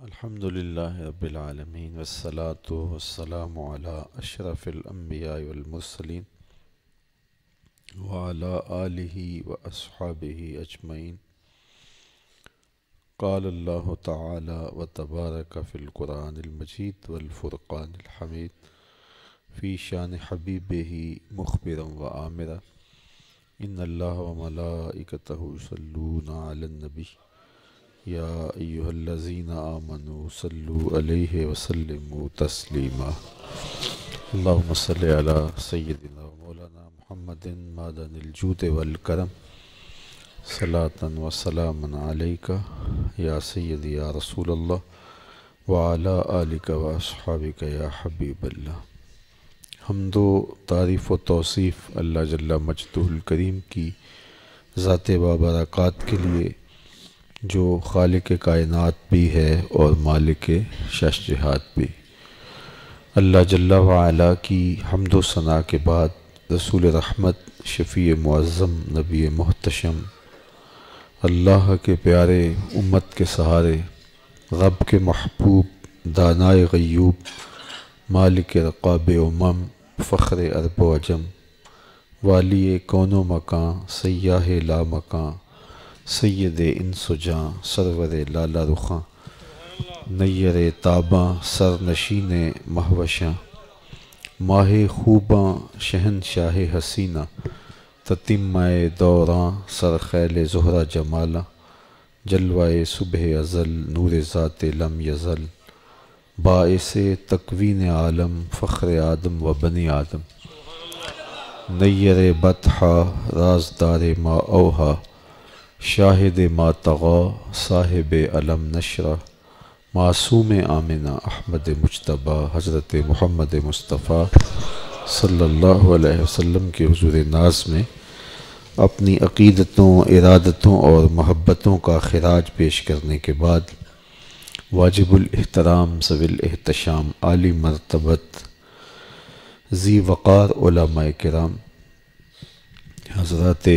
الحمد لله رب العالمين والصلاة والسلام على أشرف الأنبياء والمرسلين وعلى آله وأصحابه أجمعين. قال الله تعالى وتبارك في القرآن المجيد والفرقان الحميد في شان حبيبه مخبرا وآمرا إن الله وملائكته يصلون على النبي يا أيها الذين آمنوا صلوا عليه وسلموا تسليما. اللهم صل على سيدنا ومولانا محمد معدن الجود والكرم صلاة وسلاما عليك يا سيدي يا رسول الله وعلى آلك وأصحابك يا حبيب الله. حمد و تعریف و توصیف اللہ جل مجدہ الکریم کی ذات بابرکات کے لیے جو خالق کائنات بھی ہے اور مالک شش جہات بھی. اللہ جل وعلا کی حمد و ثنا کے بعد رسول رحمت شفیع معظم نبی محتشم اللہ کے پیارے امت کے سہارے رب کے محبوب دانائے غیوب مالک رقاب امم فخر عرب و عجم والی کون و مکان سیاہ لا مکان سید انس و جاں سرور لالا رخاں نیر تاباں سر نشین مہوشاں ماہ خوباں شہنشاہ حسینہ تتمہ دوراں سر خیل زہرہ جمالاں جلوہ صبح ازل نور ذات لم یزل باعث تکوین عالم فخر آدم و بنی آدم نیر بطحہ رازدار ما اوہا شاہد ما طغا صاحب علم نشرہ معصوم آمنہ احمد مجتبیٰ حضرت محمد مصطفیٰ صلی اللہ علیہ وسلم کے حضور ناز میں اپنی عقیدتوں ارادتوں اور محبتوں کا خراج پیش کرنے کے بعد واجب الاحترام ذوی الاحتشام عالی مرتبت ذی وقار علماء کرام حضرات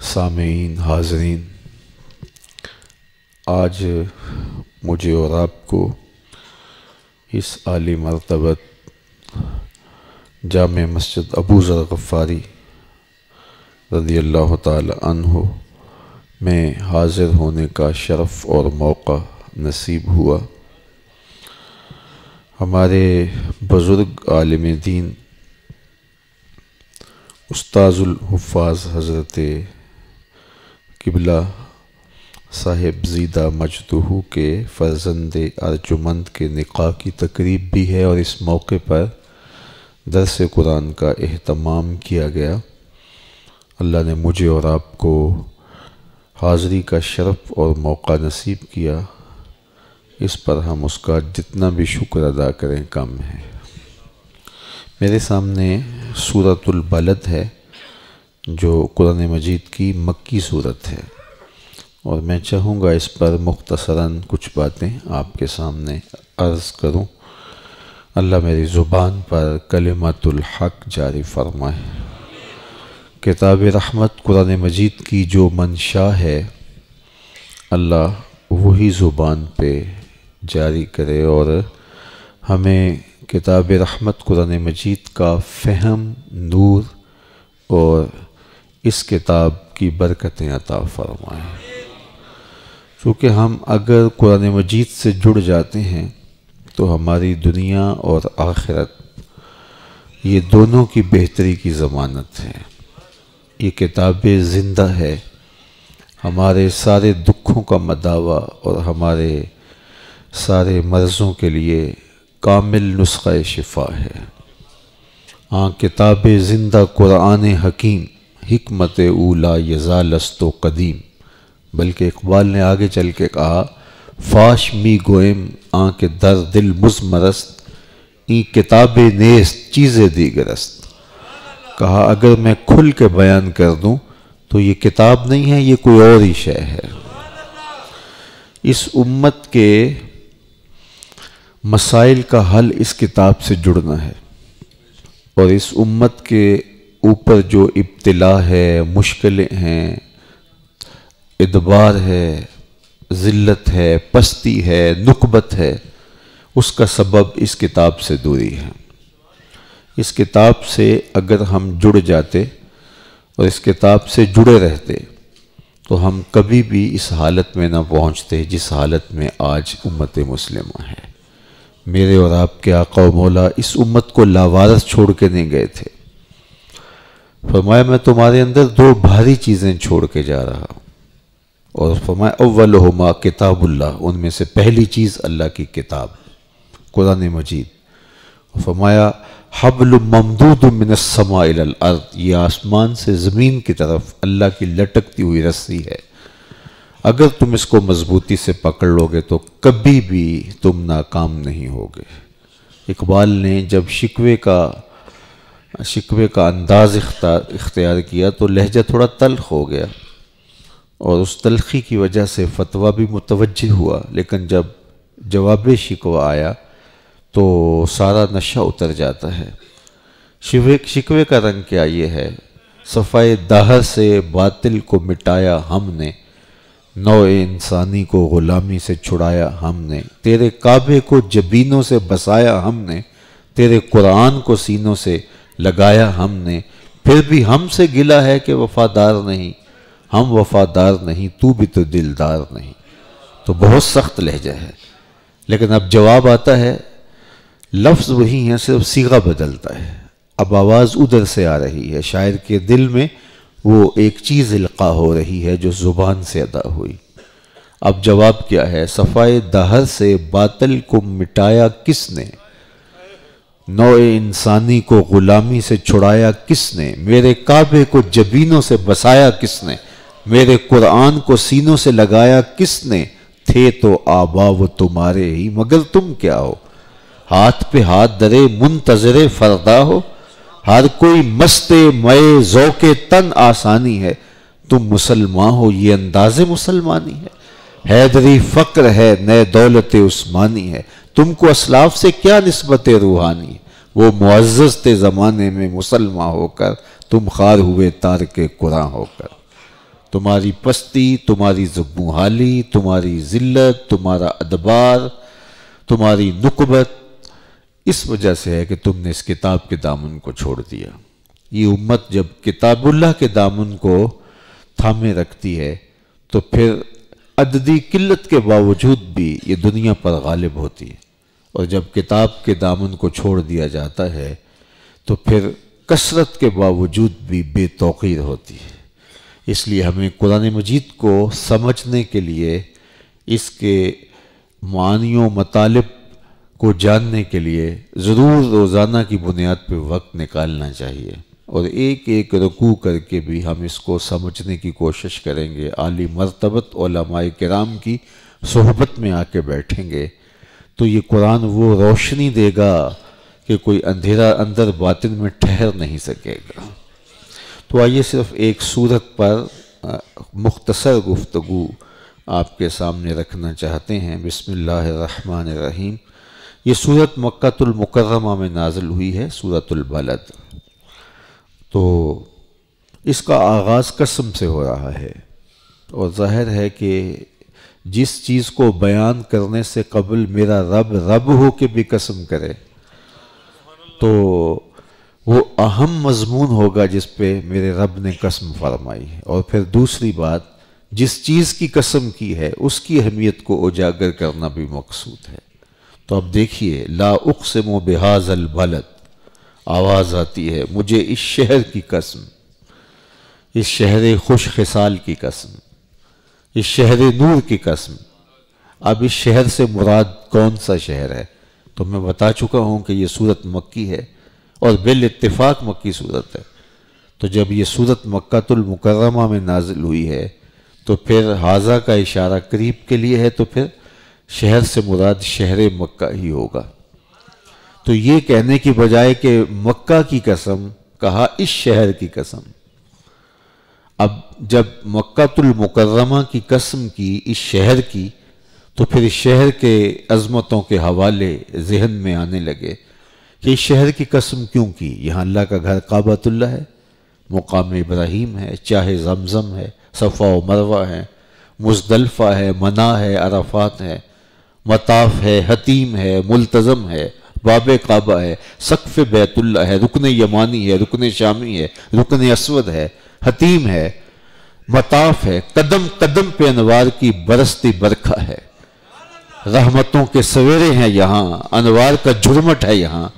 سامعین حاضرین، آج مجھے اور آپ کو اس عالی مرتبت جامع مسجد ابو ذر غفاری رضی اللہ تعالی عنہ میں حاضر ہونے کا شرف اور موقع نصیب ہوا. ہمارے بزرگ عالم دین استاذ الحفاظ حضرت قبلہ صاحب زیدہ مجدہ کے فرزند ارجمند کے نکاح کی تقریب بھی ہے اور اس موقع پر درس قرآن کا اہتمام کیا گیا. اللہ نے مجھے اور آپ کو حاضری کا شرف اور موقع نصیب کیا، اس پر ہم اس کا جتنا بھی شکر ادا کریں کم ہے. میرے سامنے سورۃ البلد ہے جو قرآن مجید کی مکی صورت ہے، اور میں چاہوں گا اس پر مختصراً کچھ باتیں آپ کے سامنے عرض کروں. اللہ میری زبان پر کلمۃ الحق جاری فرمائے. کتاب رحمت قرآن مجید کی جو منشا ہے اللہ وہی زبان پہ جاری کرے اور ہمیں کتاب رحمت قرآن مجید کا فہم، نور اور اس کتاب کی برکتیں عطا فرمائیں. چونکہ ہم اگر قرآن مجید سے جڑ جاتے ہیں تو ہماری دنیا اور آخرت یہ دونوں کی بہتری کی ضمانت ہے. یہ کتاب زندہ ہے، ہمارے سارے دکھوں کا مداوا اور ہمارے سارے مرضوں کے لیے کامل نسخہ شفا ہے. کتاب زندہ قرآن حکیم حکمت اولا یزالست و قدیم. بلکہ اقبال نے آگے چل کے کہا فاش می گوئم کے در دل مزمرست این کتاب نیست چیز دیگرست. کہا اگر میں کھل کے بیان کر دوں تو یہ کتاب نہیں ہے، یہ کوئی اور ہی شے ہے. اس امت کے مسائل کا حل اس کتاب سے جڑنا ہے، اور اس امت کے اوپر جو ابتلا ہے، مشکلیں ہیں، ادبار ہے، ذلت ہے، پستی ہے، نکبت ہے، اس کا سبب اس کتاب سے دوری ہے۔ اس کتاب سے اگر ہم جڑ جاتے اور اس کتاب سے جڑے رہتے تو ہم کبھی بھی اس حالت میں نہ پہنچتے جس حالت میں آج امت مسلمہ ہے۔ میرے اور آپ کے آقا و مولا اس امت کو لاوارث چھوڑ کے نہیں گئے تھے۔ فرمایا میں تمہارے اندر دو بھاری چیزیں چھوڑ کے جا رہا ہوں، اور فرمایا اولہما کتاب اللہ، ان میں سے پہلی چیز اللہ کی کتاب قرآن مجید۔ فرمایا حبل ممدود من السماء الی الارض، یہ آسمان سے زمین کی طرف اللہ کی لٹکتی ہوئی رسی ہے، اگر تم اس کو مضبوطی سے پکڑ لو گے تو کبھی بھی تم ناکام نہیں ہوگے۔ اقبال نے جب شکوے کا انداز اختیار کیا تو لہجہ تھوڑا تلخ ہو گیا، اور اس تلخی کی وجہ سے فتویٰ بھی متوجہ ہوا، لیکن جب جواب شکوہ آیا تو سارا نشہ اتر جاتا ہے۔ شکوے کا رنگ کیا یہ ہے، صفائے دہر سے باطل کو مٹایا ہم نے، نوع انسانی کو غلامی سے چھڑایا ہم نے، تیرے کعبے کو جبینوں سے بسایا ہم نے، تیرے قرآن کو سینوں سے لگایا ہم نے، پھر بھی ہم سے گلہ ہے کہ وفادار نہیں، ہم وفادار نہیں تو بھی تو دلدار نہیں۔ تو بہت سخت لہجہ ہے، لیکن اب جواب آتا ہے، لفظ وہی ہیں، صرف صیغہ بدلتا ہے۔ اب آواز ادھر سے آ رہی ہے، شاعر کے دل میں وہ ایک چیز القاء ہو رہی ہے جو زبان سے ادا ہوئی۔ اب جواب کیا ہے، صفائے دہر سے باطل کو مٹایا کس نے، نوع انسانی کو غلامی سے چھڑایا کس نے، میرے کعبے کو جبینوں سے بسایا کس نے، میرے قرآن کو سینوں سے لگایا کس نے، تھے تو آبا وہ تمہارے ہی مگر تم کیا ہو، ہاتھ پہ ہاتھ درے منتظر فردا ہو، ہر کوئی مست مئے ذوق تن آسانی ہے، تم مسلمان ہو یہ انداز مسلمانی ہے، حیدری فقر ہے نئے دولت عثمانی ہے، تم کو اسلاف سے کیا نسبت روحانی ہے، وہ معزز تھے زمانے میں مسلمان ہو کر، تم خار ہوئے تارک قرآن ہو کر، تمہاری پستی، تمہاری زبوں حالی، تمہاری ذلت، تمہارا ادبار، تمہاری نکبت اس وجہ سے ہے کہ تم نے اس کتاب کے دامن کو چھوڑ دیا۔ یہ امت جب کتاب اللہ کے دامن کو تھامے رکھتی ہے تو پھر عددی قلت کے باوجود بھی یہ دنیا پر غالب ہوتی ہے، اور جب کتاب کے دامن کو چھوڑ دیا جاتا ہے تو پھر کثرت کے باوجود بھی بے توقیر ہوتی ہے۔ اس لیے ہمیں قرآن مجید کو سمجھنے کے لیے، اس کے معانی و مطالب کو جاننے کے لیے ضرور روزانہ کی بنیاد پہ وقت نکالنا چاہیے، اور ایک ایک رکوع کر کے بھی ہم اس کو سمجھنے کی کوشش کریں گے، عالی مرتبت علماء کرام کی صحبت میں آ کے بیٹھیں گے تو یہ قرآن وہ روشنی دے گا کہ کوئی اندھیرا اندر باطن میں ٹھہر نہیں سکے گا۔ تو آئیے صرف ایک سورت پر مختصر گفتگو آپ کے سامنے رکھنا چاہتے ہیں۔ بسم اللہ الرحمن الرحیم۔ یہ سورت مکہ المکرمہ میں نازل ہوئی ہے، سورت البلد۔ تو اس کا آغاز قسم سے ہو رہا ہے، اور ظاہر ہے کہ جس چیز کو بیان کرنے سے قبل میرا رب رب ہو کے بھی قسم کرے تو وہ اہم مضمون ہوگا جس پہ میرے رب نے قسم فرمائی ہے۔ اور پھر دوسری بات، جس چیز کی قسم کی ہے اس کی اہمیت کو اجاگر کرنا بھی مقصود ہے۔ تو اب دیکھیے، لا اقسم بہذا البلد، آواز آتی ہے مجھے اس شہر کی قسم، اس شہر خوش خصال کی قسم، اس شہر نور کی قسم۔ اب اس شہر سے مراد کون سا شہر ہے؟ تو میں بتا چکا ہوں کہ یہ سورت مکی ہے، اور بالاتفاق مکی سورت ہے۔ تو جب یہ سورت مکہ المکرمہ میں نازل ہوئی ہے تو پھر حاذا کا اشارہ قریب کے لیے ہے، تو پھر شہر سے مراد شہر مکہ ہی ہوگا۔ تو یہ کہنے کی بجائے کہ مکہ کی قسم، کہا اس شہر کی قسم۔ اب جب مکہ المکرمہ کی قسم کی اس شہر کی، تو پھر اس شہر کے عظمتوں کے حوالے ذہن میں آنے لگے کہ اس شہر کی قسم کیوں کی؟ یہاں اللہ کا گھر کعبۃ اللہ ہے، مقام ابراہیم ہے، چاہے زمزم ہے، صفا و مروہ ہے، مزدلفہ ہے، منا ہے، عرفات ہے، مطاف ہے، حتیم ہے، ملتزم ہے، باب کعبہ ہے، سقف بیت اللہ ہے، رکن یمانی ہے، رکن شامی ہے، رکن اسود ہے، حتیم ہے، مطاف ہے، قدم قدم پہ انوار کی برستی برکھا ہے، رحمتوں کے سویرے ہیں یہاں، انوار کا جھرمٹ ہے یہاں۔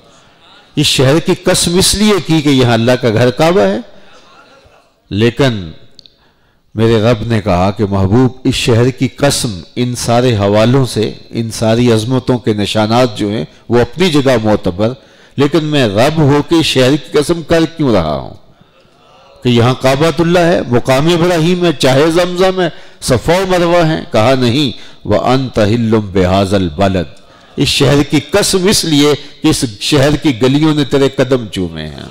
اس شہر کی قسم اس لیے کی کہ یہاں اللہ کا گھر کعبہ ہے، لیکن میرے رب نے کہا کہ محبوب اس شہر کی قسم ان سارے حوالوں سے، ان ساری عظمتوں کے نشانات جو ہیں وہ اپنی جگہ معتبر، لیکن میں رب ہو کے شہر کی قسم کر کیوں رہا ہوں کہ یہاں کعبۃ اللہ ہے، مقام ابراہیم ہے، چاہے زمزم ہے، صفا و مروہ ہے؟ کہا نہیں، وَأَنْتَ حِلٌّ بِهَذَا الْبَلَدِ، اس شہر کی قسم اس لیے کہ اس شہر کی گلیوں نے تیرے قدم چومے ہیں۔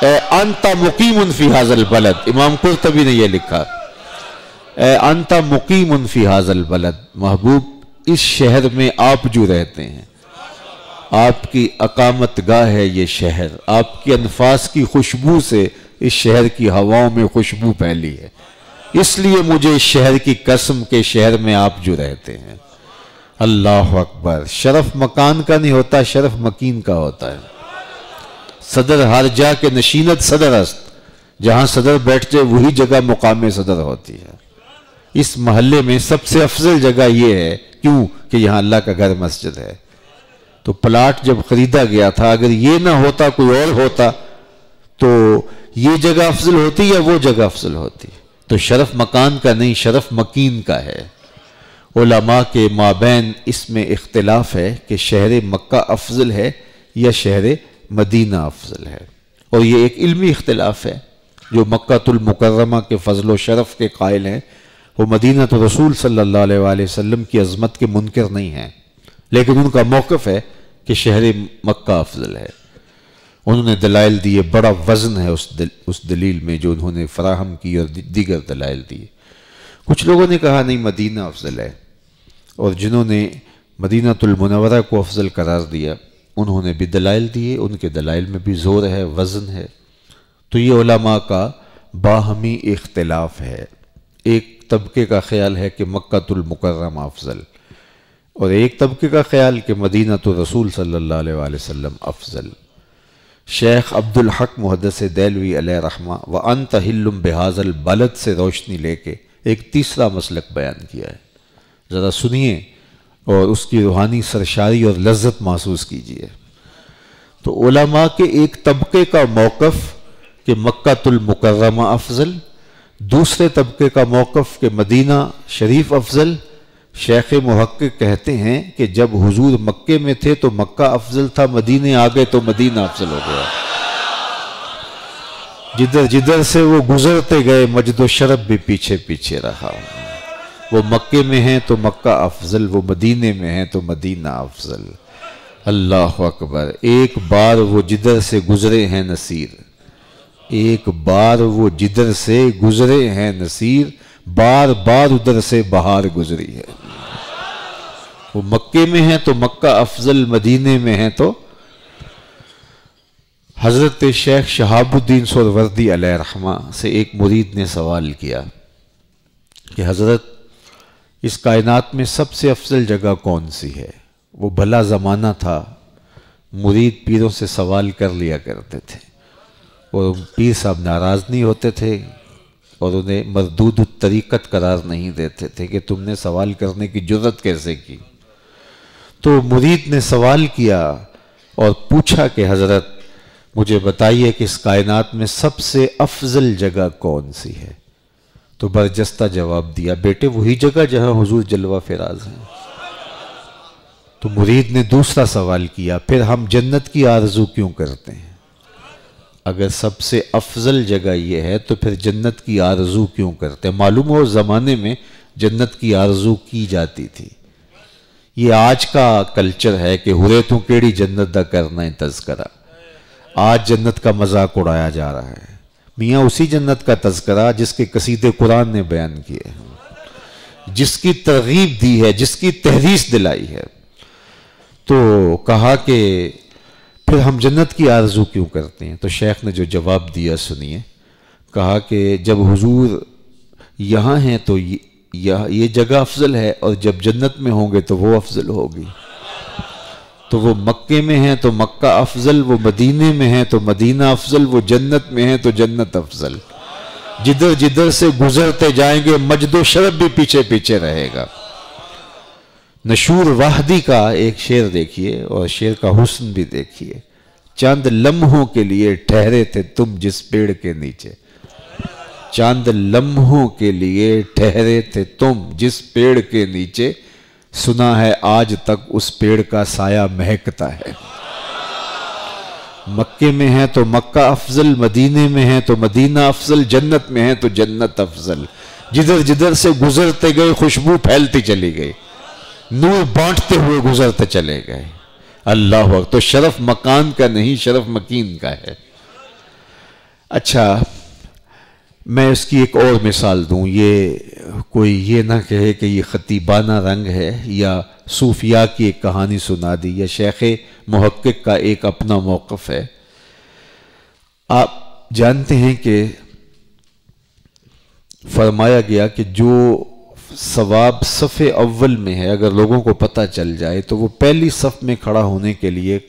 اے انت مقیم فی هذا البلد، امام قرطبی نے یہ لکھا، اے انت مقیم فی هذا البلد، محبوب اس شہر میں آپ جو رہتے ہیں، آپ کی اقامت گاہ ہے یہ شہر، آپ کی انفاس کی خوشبو سے اس شہر کی ہواؤں میں خوشبو پھیلی ہے، اس لیے مجھے اس شہر کی قسم کے شہر میں آپ جو رہتے ہیں۔ اللہ اکبر! شرف مکان کا نہیں ہوتا، شرف مکین کا ہوتا ہے۔ صدر ہر جا کے نشینت صدر است، جہاں صدر بیٹھ جائے وہی جگہ مقام صدر ہوتی ہے۔ اس محلے میں سب سے افضل جگہ یہ ہے، کیوں کہ یہاں اللہ کا گھر مسجد ہے۔ تو پلاٹ جب خریدا گیا تھا، اگر یہ نہ ہوتا کوئی اور ہوتا تو یہ جگہ افضل ہوتی یا وہ جگہ افضل ہوتی؟ تو شرف مکان کا نہیں، شرف مکین کا ہے۔ علماء کے مابین اس میں اختلاف ہے کہ شہر مکہ افضل ہے یا شہر مدینہ افضل ہے، اور یہ ایک علمی اختلاف ہے۔ جو مکہ المکرمہ کے فضل و شرف کے قائل ہیں وہ مدینہ رسول صلی اللہ علیہ وآلہ وسلم کی عظمت کے منکر نہیں ہیں، لیکن ان کا موقف ہے کہ شہر مکہ افضل ہے۔ انہوں نے دلائل دیے، بڑا وزن ہے اس دلیل میں جو انہوں نے فراہم کی، اور دیگر دلائل دیے۔ کچھ لوگوں نے کہا نہیں مدینہ افضل ہے، اور جنہوں نے مدینہ المنورہ کو افضل قرار دیا انہوں نے بھی دلائل دیے، ان کے دلائل میں بھی زور ہے، وزن ہے۔ تو یہ علماء کا باہمی اختلاف ہے۔ ایک طبقے کا خیال ہے کہ مکہ المکرمہ افضل، اور ایک طبقے کا خیال کہ مدینہ رسول صلی اللہ علیہ وآلہ وسلم افضل۔ شیخ عبدالحق محدث دہلوی علیہ رحمہ وَأَنْتَ حِلٌّ بِهَذَا الْبَلَدِ سے روشنی لے کے ایک تیسرا مسلک بیان کیا ہے، ذرا سنیے اور اس کی روحانی سرشاری اور لذت محسوس کیجیے۔ تو علماء کے ایک طبقے کا موقف کہ مکہ المکرمہ افضل، دوسرے طبقے کا موقف کہ مدینہ شریف افضل۔ شیخ محقق کہتے ہیں کہ جب حضور مکے میں تھے تو مکہ افضل تھا، مدینے آگئے تو مدینہ افضل ہو گیا۔ جدھر جدھر سے وہ گزرتے گئے مجد و شرف بھی پیچھے پیچھے رہا۔ وہ مکے میں ہیں تو مکہ افضل، وہ مدینے میں ہیں تو مدینہ افضل۔ اللہ اکبر! ایک بار وہ جدھر سے گزرے ہیں نصیر، ایک بار وہ جدھر سے گزرے ہیں نصیر، بار بار ادھر سے بہار گزری ہے۔ وہ مکے میں ہیں تو مکہ افضل، مدینے میں ہیں تو۔ حضرت شیخ شہاب الدین سہروردی علیہ رحمہ سے ایک مرید نے سوال کیا کہ حضرت اس کائنات میں سب سے افضل جگہ کون سی ہے؟ وہ بھلا زمانہ تھا، مرید پیروں سے سوال کر لیا کرتے تھے، اور پیر صاحب ناراض نہیں ہوتے تھے اور انہیں مردود الطریقت قرار نہیں دیتے تھے کہ تم نے سوال کرنے کی جرأت کیسے کی۔ تو مرید نے سوال کیا اور پوچھا کہ حضرت مجھے بتائیے کہ اس کائنات میں سب سے افضل جگہ کون سی ہے؟ تو برجستہ جواب دیا، بیٹے وہی جگہ جہاں حضور جلوہ فراز ہیں۔ تو مرید نے دوسرا سوال کیا، پھر ہم جنت کی آرزو کیوں کرتے ہیں؟ اگر سب سے افضل جگہ یہ ہے تو پھر جنت کی آرزو کیوں کرتے ہیں؟ معلوم ہو اس زمانے میں جنت کی آرزو کی جاتی تھی۔ یہ آج کا کلچر ہے کہ ہورے تو کیڑی جنت دا کرنا ہے تذکرہ، آج جنت کا مذاق اڑایا جا رہا ہے۔ میاں اسی جنت کا تذکرہ جس کے قصیدے قرآن نے بیان کیے ہیں، جس کی ترغیب دی ہے، جس کی تحریص دلائی ہے۔ تو کہا کہ پھر ہم جنت کی آرزو کیوں کرتے ہیں؟ تو شیخ نے جو جواب دیا سنیے، کہا کہ جب حضور یہاں ہیں تو یہ جگہ افضل ہے، اور جب جنت میں ہوں گے تو وہ افضل ہوگی۔ تو وہ مکے میں ہیں تو مکہ افضل، وہ مدینے میں ہیں تو مدینہ افضل، وہ جنت میں ہیں تو جنت افضل۔ جدھر جدھر سے گزرتے جائیں گے مجد و شرف بھی پیچھے پیچھے رہے گا۔ نشور واحدی کا ایک شعر دیکھیے اور شعر کا حسن بھی دیکھیے۔ چاند لمحوں کے لیے ٹھہرے تھے تم جس پیڑ کے نیچے، چاند لمحوں کے لیے ٹھہرے تھے تم جس پیڑ کے نیچے، سنا ہے آج تک اس پیڑ کا سایہ مہکتا ہے۔ مکے میں ہیں تو مکہ افضل، مدینے میں ہیں تو مدینہ افضل، جنت میں ہیں تو جنت افضل۔ جدھر جدھر سے گزرتے گئے خوشبو پھیلتی چلی گئی، نور بانٹتے ہوئے گزرتے چلے گئے۔ اللہ اکبر۔ تو شرف مکان کا نہیں، شرف مکین کا ہے۔ اچھا، میں اس کی ایک اور مثال دوں، یہ کوئی یہ نہ کہے کہ یہ خطیبانہ رنگ ہے یا صوفیاء کی ایک کہانی سنا دی یا شیخ محقق کا ایک اپنا موقف ہے۔ آپ جانتے ہیں کہ فرمایا گیا کہ جو ثواب صف اول میں ہے اگر لوگوں کو پتہ چل جائے تو وہ پہلی صف میں کھڑا ہونے کے لیے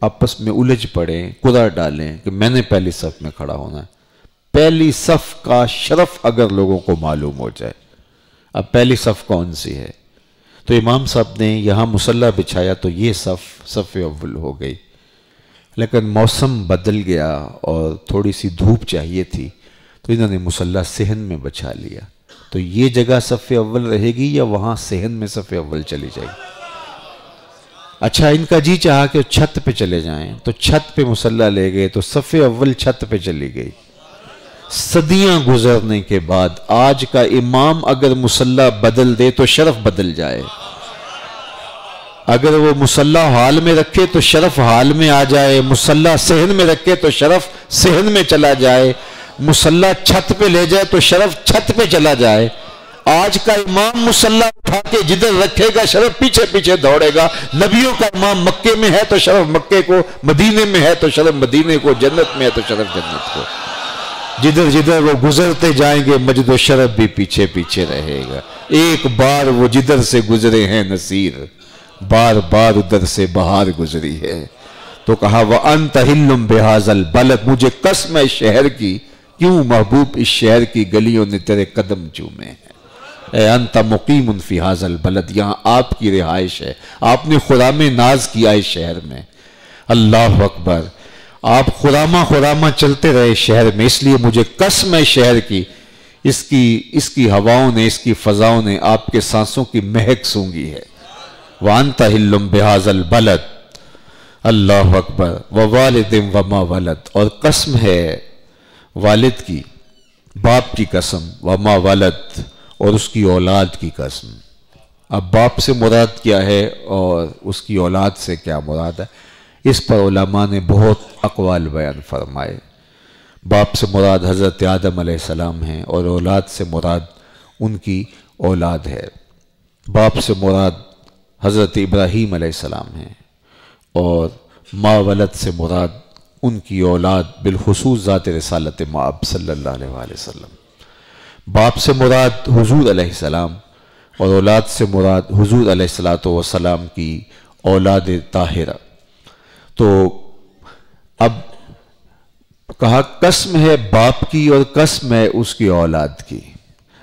آپس میں الجھ پڑیں، قرعہ ڈالیں کہ میں نے پہلی صف میں کھڑا ہونا ہے۔ پہلی صف کا شرف اگر لوگوں کو معلوم ہو جائے، اب پہلی صف کون سی ہے؟ تو امام صاحب نے یہاں مصلی بچھایا تو یہ صف اول ہو گئی، لیکن موسم بدل گیا اور تھوڑی سی دھوپ چاہیے تھی تو انہوں نے مصلی صحن میں بچھا لیا۔ تو یہ جگہ صف اول رہے گی یا وہاں صحن میں صف اول چلی جائے گی؟ اچھا، ان کا جی چاہا کہ چھت پہ چلے جائیں تو چھت پہ مصلی لے گئے تو صف اول چھت پہ چلی گئی۔ صدیاں گزرنے کے بعد آج کا امام اگر مصلی بدل دے تو شرف بدل جائے، اگر وہ مصلی حال میں رکھے تو شرف حال میں آ جائے، مصلی صحن میں رکھے تو شرف صحن میں چلا جائے، مصلی چھت پہ لے جائے تو شرف چھت پہ چلا جائے۔ آج کا امام مصلی اٹھا کے جدھر رکھے گا شرف پیچھے پیچھے دوڑے گا۔ نبیوں کا امام مکے میں ہے تو شرف مکے کو، مدینے میں ہے تو شرف مدینے کو، جنت میں ہے تو شرف جنت کو۔ جدھر جدھر وہ گزرتے جائیں گے مجد و شرف بھی پیچھے پیچھے رہے گا۔ ایک بار وہ جدھر سے گزرے ہیں نصیر، بار بار ادھر سے بہار گزری ہے۔ تو کہا وَأَنْتَ حِلٌّ بِهَذَا الْبَلَدِ، مجھے قسم ہے شہر کی، کیوں محبوب اس شہر کی گلیوں نے تیرے قدم چومے ہیں۔ اے انت مقیم فی هذا البلد، یہاں آپ کی رہائش ہے، آپ نے خرام ناز کیا اس شہر میں۔ اللہ اکبر۔ آپ خرامہ چلتے رہے شہر میں، اس لیے مجھے قسم ہے شہر کی، اس کی ہواؤں نے، اس کی فضاؤں نے آپ کے سانسوں کی مہک سونگھی ہے۔ وَأَنْتَ حِلٌّ بِهَذَا الْبَلَدِ، اللہ اکبر۔ وَوَالِدٍ وَمَا وَلَدٍ، اور قسم ہے والد کی، باپ کی قسم، وما ولد، اور اس کی اولاد کی قسم۔ اب باپ سے مراد کیا ہے اور اس کی اولاد سے کیا مراد ہے، اس پر علماء نے بہت اقوال بیان فرمائے۔ باپ سے مراد حضرت آدم علیہ السلام ہیں اور اولاد سے مراد ان کی اولاد ہے۔ باپ سے مراد حضرت ابراہیم علیہ السلام ہیں اور ما ولد سے مراد ان کی اولاد، بالخصوص ذات رسالت مآب صلی اللہ علیہ وآلہ وسلم۔ باپ سے مراد حضور علیہ السلام اور اولاد سے مراد حضور علیہ السلام کی اولاد طاہرہ۔ تو اب کہا قسم ہے باپ کی اور قسم ہے اس کی اولاد کی۔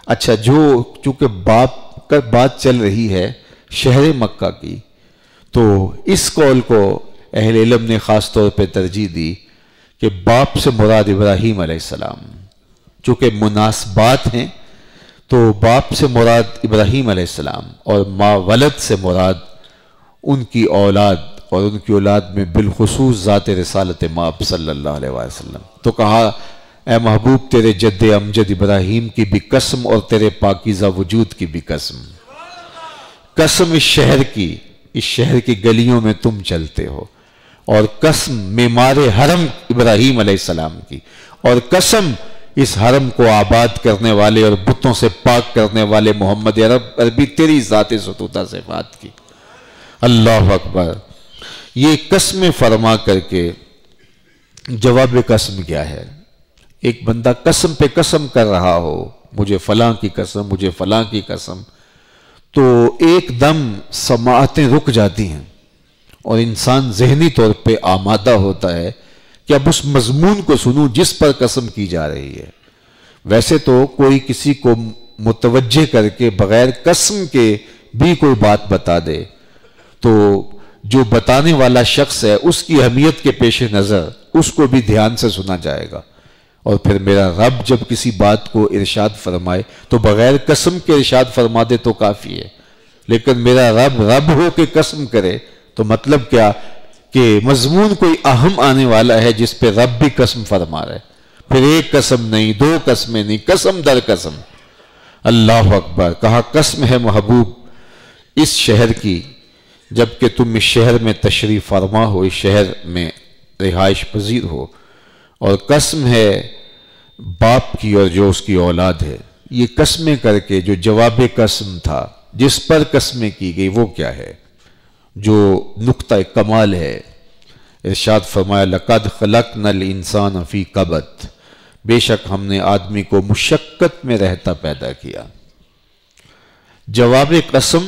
اچھا، چونکہ باپ کا بات چل رہی ہے شہر مکہ کی، تو اس قول کو اہل علم نے خاص طور پہ ترجیح دی کہ باپ سے مراد ابراہیم علیہ السلام، چونکہ مناسبات ہیں تو باپ سے مراد ابراہیم علیہ السلام اور ما ولد سے مراد ان کی اولاد، اور ان کی اولاد میں بالخصوص ذات رسالت مآب صلی اللہ علیہ وسلم۔ تو کہا اے محبوب تیرے جد امجد ابراہیم کی بھی قسم اور تیرے پاکیزہ وجود کی بھی قسم، قسم اس شہر کی، اس شہر کی گلیوں میں تم چلتے ہو، اور قسم معمار حرم ابراہیم علیہ السلام کی، اور قسم اس حرم کو آباد کرنے والے اور بتوں سے پاک کرنے والے محمد عربی تیری ذات ستودہ صفات کی۔ اللہ اکبر۔ یہ قسم فرما کر کے جواب قسم کیا ہے؟ ایک بندہ قسم پہ قسم کر رہا ہو مجھے فلاں کی قسم، مجھے فلاں کی قسم، تو ایک دم سماعتیں رک جاتی ہیں اور انسان ذہنی طور پہ آمادہ ہوتا ہے کہ اب اس مضمون کو سنوں جس پر قسم کی جا رہی ہے۔ ویسے تو کوئی کسی کو متوجہ کر کے بغیر قسم کے بھی کوئی بات بتا دے تو جو بتانے والا شخص ہے اس کی اہمیت کے پیش نظر اس کو بھی دھیان سے سنا جائے گا، اور پھر میرا رب جب کسی بات کو ارشاد فرمائے تو بغیر قسم کے ارشاد فرما دے تو کافی ہے، لیکن میرا رب رب ہو کے قسم کرے تو مطلب کیا کہ مضمون کوئی اہم آنے والا ہے جس پہ رب بھی قسم فرما رہا ہے، پھر ایک قسم نہیں، دو قسمیں نہیں، قسم در قسم۔ اللہ اکبر۔ کہا قسم ہے محبوب اس شہر کی جبکہ تم اس شہر میں تشریف فرما ہو، اس شہر میں رہائش پذیر ہو، اور قسم ہے باپ کی اور جو اس کی اولاد ہے۔ یہ قسمیں کر کے جو جواب قسم تھا جس پر قسمیں کی گئی وہ کیا ہے، جو نقطہ کمال ہے۔ ارشاد فرمایا لَقَدْ خَلَقْنَا الْإِنسَانَ فِي كَبَدٍ، بے شک ہم نے آدمی کو مشقت میں رہتا پیدا کیا۔ جواب قسم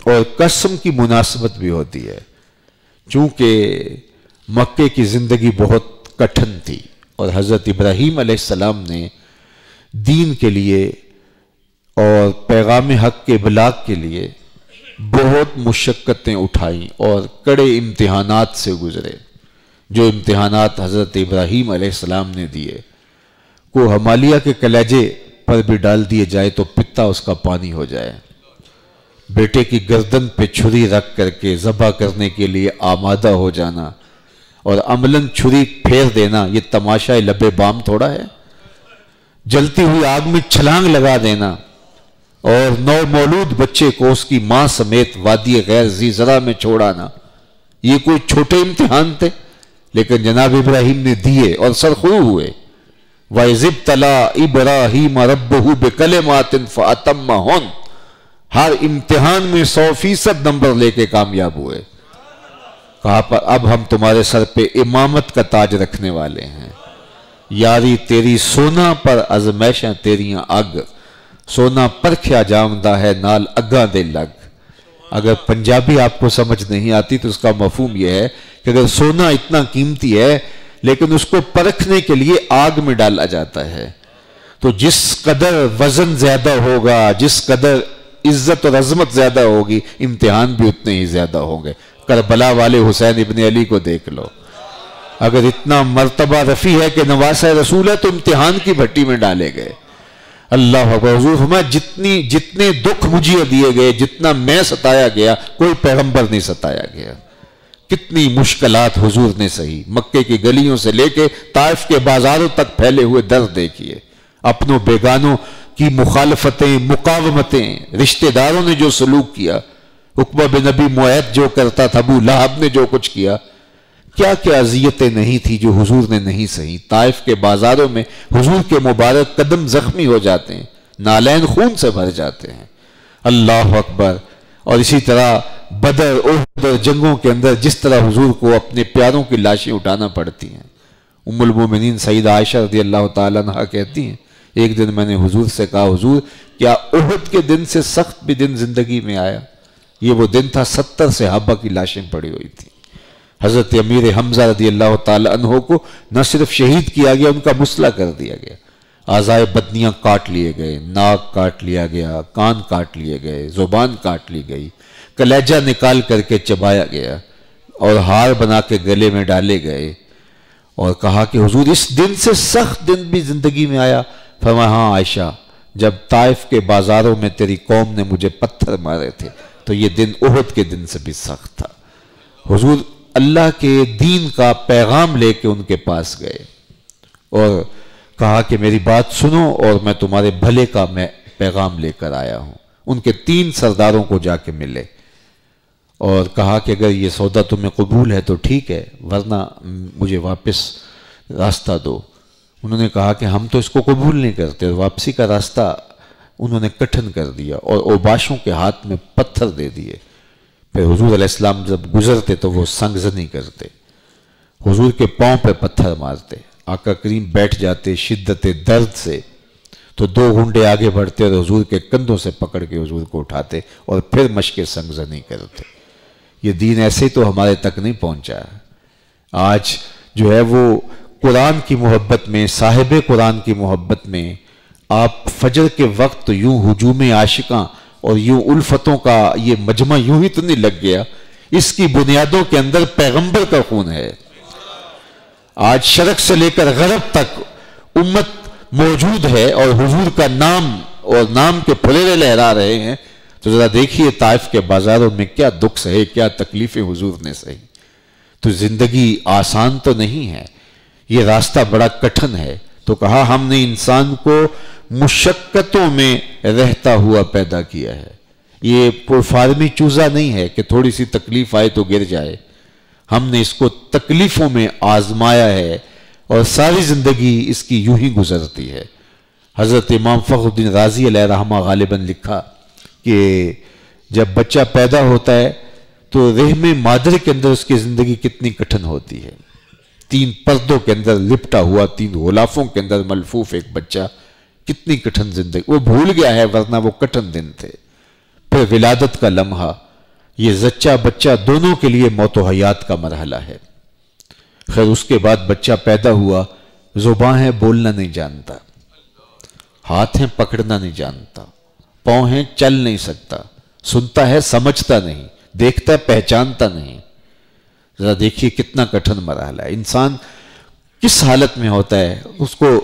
اور قسم کی مناسبت بھی ہوتی ہے، چونکہ مکے کی زندگی بہت کٹھن تھی اور حضرت ابراہیم علیہ السلام نے دین کے لیے اور پیغام حق کے ابلاغ کے لیے بہت مشقتیں اٹھائیں اور کڑے امتحانات سے گزرے۔ جو امتحانات حضرت ابراہیم علیہ السلام نے دیے، کو ہمالیہ کے کلیجے پر بھی ڈال دیے جائے تو پتا اس کا پانی ہو جائے، بیٹے کی گردن پہ چھری رکھ کر کے ذبح کرنے کے لیے آمادہ ہو جانا اور عملاً چھری پھیر دینا، یہ تماشا لب بام تھوڑا ہے۔ جلتی ہوئی آگ میں چھلانگ لگا دینا اور نو مولود بچے کو اس کی ماں سمیت وادی غیر ذی زرع میں چھوڑانا، یہ کوئی چھوٹے امتحان تھے، لیکن جناب ابراہیم نے دیے اور سرخرو ہوئے۔ وَإِذِ ابْتَلَىٰ إِبْرَاهِيمَ رَبُّهُ بِكَلِمَاتٍ فَأَتَمَّهُنَّ، ہر امتحان میں 100% نمبر لے کے کامیاب ہوئے۔ کہا اب ہم تمہارے سر پہ امامت کا تاج رکھنے والے ہیں، یاری تیری سونا پر ازمیشاں تیریاں اگ، سونا پرکھیا جامدہ ہے نال اگاں دے لگ۔ اگر پنجابی آپ کو سمجھ نہیں آتی تو اس کا مفہوم یہ ہے کہ اگر سونا اتنا قیمتی ہے لیکن اس کو پرکھنے کے لیے آگ میں ڈالا جاتا ہے، تو جس قدر وزن زیادہ ہوگا، جس قدر عزت اور عظمت زیادہ ہوگی، امتحان بھی اتنے ہی زیادہ ہوں گے۔ کربلا والے حسین ابن علی کو دیکھ لو، اگر اتنا مرتبہ رفیع ہے کہ نواسہ رسول ہے تو امتحان کی بھٹی میں ڈالے گئے۔ اللہ اکبر۔ حضور فرمایا جتنے دکھ مجھے دیے گئے، جتنا میں ستایا گیا، کوئی پیغمبر نہیں ستایا گیا۔ کتنی مشکلات حضور نے سہی، مکے کی گلیوں سے لے کے طائف کے بازاروں تک پھیلے ہوئے درد دیکھیے، اپنوں بیگانوں کی مخالفتیں، مقاومتیں، رشتہ داروں نے جو سلوک کیا، عقبہ بن ابی معیط جو کرتا تھا، ابو لہب نے جو کچھ کیا، کیا کیا اذیتیں نہیں تھی جو حضور نے نہیں سہی۔ طائف کے بازاروں میں حضور کے مبارک قدم زخمی ہو جاتے ہیں، نالین خون سے بھر جاتے ہیں۔ اللہ اکبر۔ اور اسی طرح بدر، احد اور جنگوں کے اندر جس طرح حضور کو اپنے پیاروں کی لاشیں اٹھانا پڑتی ہیں۔ ام المومنین سیدہ عائشہ رضی اللہ تعالیٰ عنہ کہتی ہیں ایک دن میں نے حضور سے کہا حضور کیا احد کے دن سے سخت بھی دن زندگی میں آیا؟ یہ وہ دن تھا 70 صحابہ کی لاشیں پڑی ہوئی تھی۔ حضرت امیر حمزہ رضی اللہ تعالیٰ عنہ کو نہ صرف شہید کیا گیا، ان کا مسئلہ کر دیا گیا، اعضائے بدنیاں کاٹ لیے گئے، ناک کاٹ لیا گیا، کان کاٹ لیے گئے، زبان کاٹ لی گئی، کلیجہ نکال کر کے چبایا گیا اور ہار بنا کے گلے میں ڈالے گئے، اور کہا کہ حضور اس دن سے سخت دن بھی زندگی میں آیا؟ فرمایا ہاں عائشہ، جب طائف کے بازاروں میں تیری قوم نے مجھے پتھر مارے تھے تو یہ دن احد کے دن سے بھی سخت تھا۔ حضور اللہ کے دین کا پیغام لے کے ان کے پاس گئے اور کہا کہ میری بات سنو اور میں تمہارے بھلے کا میں پیغام لے کر آیا ہوں۔ ان کے 3 سرداروں کو جا کے ملے اور کہا کہ اگر یہ سودا تمہیں قبول ہے تو ٹھیک ہے، ورنہ مجھے واپس راستہ دو۔ انہوں نے کہا کہ ہم تو اس کو قبول نہیں کرتے، اور واپسی کا راستہ انہوں نے کٹھن کر دیا اور اوباشوں کے ہاتھ میں پتھر دے دیے۔ پھر حضور علیہ السلام جب گزرتے تو وہ سنگ زنی کرتے، حضور کے پاؤں پہ پتھر مارتے، آقا کریم بیٹھ جاتے شدت درد سے، تو 2 گھنٹے آگے بڑھتے اور حضور کے کندھوں سے پکڑ کے حضور کو اٹھاتے اور پھر مشق سنگ زنی کرتے۔ یہ دین ایسے تو ہمارے تک نہیں پہنچا۔ آج جو ہے وہ قرآن کی محبت میں، صاحب قرآن کی محبت میں، آپ فجر کے وقت تو یوں ہجوم عاشقاں اور یوں الفتوں کا یہ مجمع یوں ہی تو نہیں لگ گیا، اس کی بنیادوں کے اندر پیغمبر کا خون ہے۔ آج شرق سے لے کر غرب تک امت موجود ہے اور حضور کا نام اور نام کے پھریرے لہرا رہے ہیں، تو ذرا دیکھیے طائف کے بازاروں میں کیا دکھ سہے، کیا تکلیفیں حضور نے سہی۔ تو زندگی آسان تو نہیں ہے، یہ راستہ بڑا کٹھن ہے۔ تو کہا ہم نے انسان کو مشقتوں میں رہتا ہوا پیدا کیا ہے۔ یہ کوئی فارمی چوزا نہیں ہے کہ تھوڑی سی تکلیف آئے تو گر جائے۔ ہم نے اس کو تکلیفوں میں آزمایا ہے اور ساری زندگی اس کی یوں ہی گزرتی ہے۔ حضرت امام فخر الدین رازی علیہ رحمہ غالباً لکھا کہ جب بچہ پیدا ہوتا ہے تو رحم مادر کے اندر اس کی زندگی کتنی کٹھن ہوتی ہے۔ 3 پردوں کے اندر لپٹا ہوا، 3 غلافوں کے اندر ملفوف ایک بچہ، کتنی کٹھن زندگی۔ وہ بھول گیا ہے ورنہ وہ کٹھن دن تھے۔ پھر ولادت کا لمحہ، یہ زچہ بچہ دونوں کے لیے موت و حیات کا مرحلہ ہے۔ خیر اس کے بعد بچہ پیدا ہوا، زباں ہے بولنا نہیں جانتا، ہاتھ ہیں پکڑنا نہیں جانتا، پاؤں ہیں چل نہیں سکتا، سنتا ہے سمجھتا نہیں، دیکھتا ہے پہچانتا نہیں۔ ذرا دیکھیے کتنا کٹھن مرحلہ ہے۔ انسان کس حالت میں ہوتا ہے،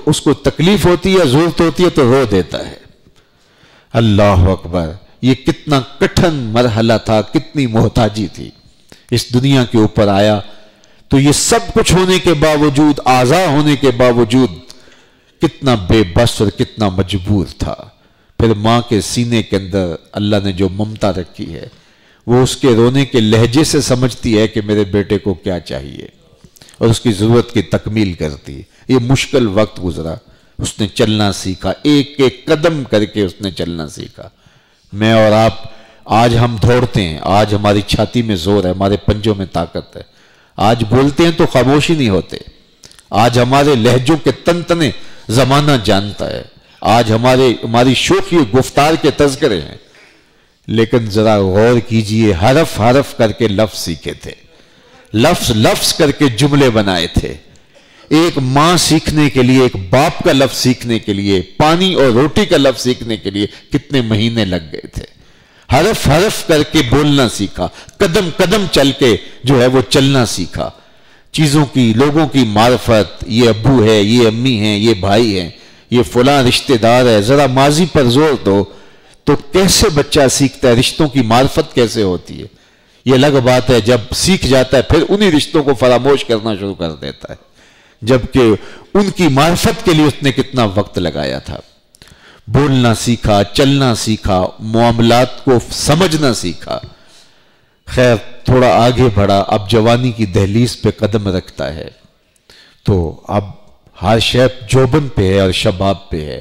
اس کو تکلیف ہوتی ہے، ضرورت ہوتی ہے تو رو دیتا ہے۔ اللہ اکبر، یہ کتنا کٹھن مرحلہ تھا، کتنی محتاجی تھی۔ اس دنیا کے اوپر آیا تو یہ سب کچھ ہونے کے باوجود، آزاد ہونے کے باوجود کتنا بے بس اور کتنا مجبور تھا۔ پھر ماں کے سینے کے اندر اللہ نے جو ممتا رکھی ہے، وہ اس کے رونے کے لہجے سے سمجھتی ہے کہ میرے بیٹے کو کیا چاہیے اور اس کی ضرورت کی تکمیل کرتی ہے۔ یہ مشکل وقت گزرا، اس نے چلنا سیکھا، ایک ایک قدم کر کے اس نے چلنا سیکھا۔ میں اور آپ آج ہم دوڑتے ہیں، آج ہماری چھاتی میں زور ہے، ہمارے پنجوں میں طاقت ہے، آج بولتے ہیں تو خاموشی نہیں ہوتے، آج ہمارے لہجوں کے تن تنے زمانہ جانتا ہے، آج ہماری شوخی گفتار کے تذکرے ہیں۔ لیکن ذرا غور کیجئے، حرف حرف کر کے لفظ سیکھے تھے، لفظ لفظ کر کے جملے بنائے تھے۔ ایک ماں سیکھنے کے لیے، ایک باپ کا لفظ سیکھنے کے لیے، پانی اور روٹی کا لفظ سیکھنے کے لیے کتنے مہینے لگ گئے تھے۔ حرف حرف کر کے بولنا سیکھا، قدم قدم چل کے جو ہے وہ چلنا سیکھا۔ چیزوں کی، لوگوں کی معرفت، یہ ابو ہے، یہ امی ہیں، یہ بھائی ہیں، یہ فلاں رشتہ دار ہے، ذرا ماضی پر زور دو تو کیسے بچہ سیکھتا ہے، رشتوں کی معرفت کیسے ہوتی ہے۔ یہ الگ بات ہے جب سیکھ جاتا ہے پھر انہی رشتوں کو فراموش کرنا شروع کر دیتا ہے، جبکہ ان کی معرفت کے لیے اس نے کتنا وقت لگایا تھا۔ بولنا سیکھا، چلنا سیکھا، معاملات کو سمجھنا سیکھا۔ خیر تھوڑا آگے بڑھا، اب جوانی کی دہلیز پہ قدم رکھتا ہے تو اب ہر شے جوبن پہ ہے اور شباب پہ ہے،